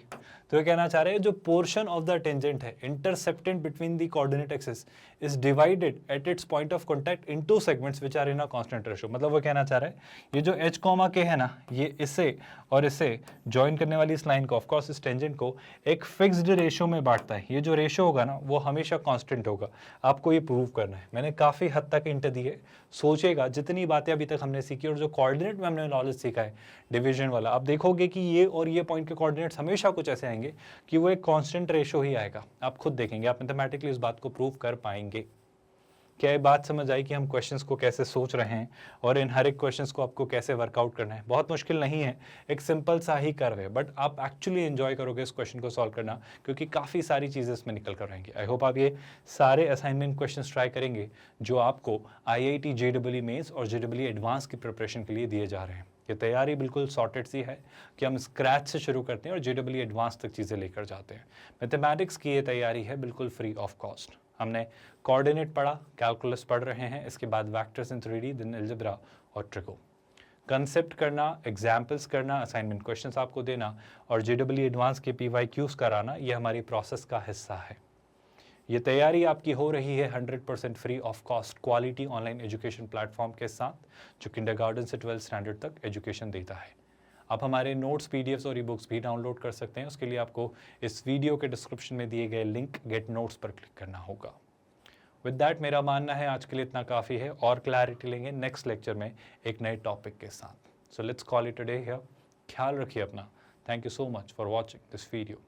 तो ये कहना चाह रहे हैं जो पोर्शन ऑफ द टेंजेंट है intercepted between the coordinate axis is divided at its point of contact into segments which are in a constant ratio. मतलब वो कहना चाह रहा है ये जो h कॉमा के है ना, ये इसे और इसे ज्वाइन करने वाली इस लाइन को, ऑफकोर्स इस टेंजेंट को एक फिक्स्ड रेशियो में बांटता है। ये जो रेशियो होगा ना वो हमेशा कांस्टेंट होगा। आपको ये प्रूव करना है। मैंने काफ़ी हद तक इंट दी है, सोचेगा जितनी बातें अभी तक हमने सीखी और जो कोऑर्डिनेट में हमने नॉलेज सीखा है डिवीजन वाला, आप देखोगे कि ये और ये पॉइंट के कोऑर्डिनेट्स हमेशा कुछ ऐसे आएंगे कि वो एक कांस्टेंट रेशियो ही आएगा। आप खुद देखेंगे, आप मैथमेटिकली इस बात को प्रूव कर पाएंगे। क्या ये बात समझ आई कि हम क्वेश्चंस को कैसे सोच रहे हैं और इन हर एक क्वेश्चंस को आपको कैसे वर्कआउट करना है। बहुत मुश्किल नहीं है, एक सिंपल सा ही कर्व है, बट आप एक्चुअली एंजॉय करोगे इस क्वेश्चन को सॉल्व करना क्योंकि काफ़ी सारी चीज़ें इसमें निकल कर रहेंगी। आई होप आप ये सारे असाइनमेंट क्वेश्चंस ट्राई करेंगे जो आपको IIT JEE मेंस और JEE एडवांस की प्रिपरेशन के लिए दिए जा रहे हैं। ये तैयारी बिल्कुल सॉर्टेड सी है कि हम स्क्रैच से शुरू करते हैं और JEE एडवांस तक चीज़ें लेकर जाते हैं। मैथमेटिक्स की ये तैयारी है बिल्कुल फ्री ऑफ कॉस्ट। हमने कोऑर्डिनेट पढ़ा, कैलकुलस पढ़ रहे हैं, इसके बाद vectors in 3D, then algebra और ट्रिगो। कंसेप्ट करना, एग्जाम्पल्स करना, असाइनमेंट क्वेश्चंस आपको देना और JEE एडवांस के PYQs कराना, ये हमारी प्रोसेस का हिस्सा है। ये तैयारी आपकी हो रही है 100% free of cost quality online education platform के साथ जो किंडरगार्टन से 12th स्टैंडर्ड तक एजुकेशन देता है। आप हमारे नोट्स, PDFs और ई-बुक्स भी डाउनलोड कर सकते हैं। उसके लिए आपको इस वीडियो के डिस्क्रिप्शन में दिए गए लिंक गेट नोट्स पर क्लिक करना होगा। विद दैट मेरा मानना है आज के लिए इतना काफ़ी है और क्लैरिटी लेंगे नेक्स्ट लेक्चर में एक नए टॉपिक के साथ। So let's call it a day here. ख्याल रखिए अपना। Thank you so much for watching this video.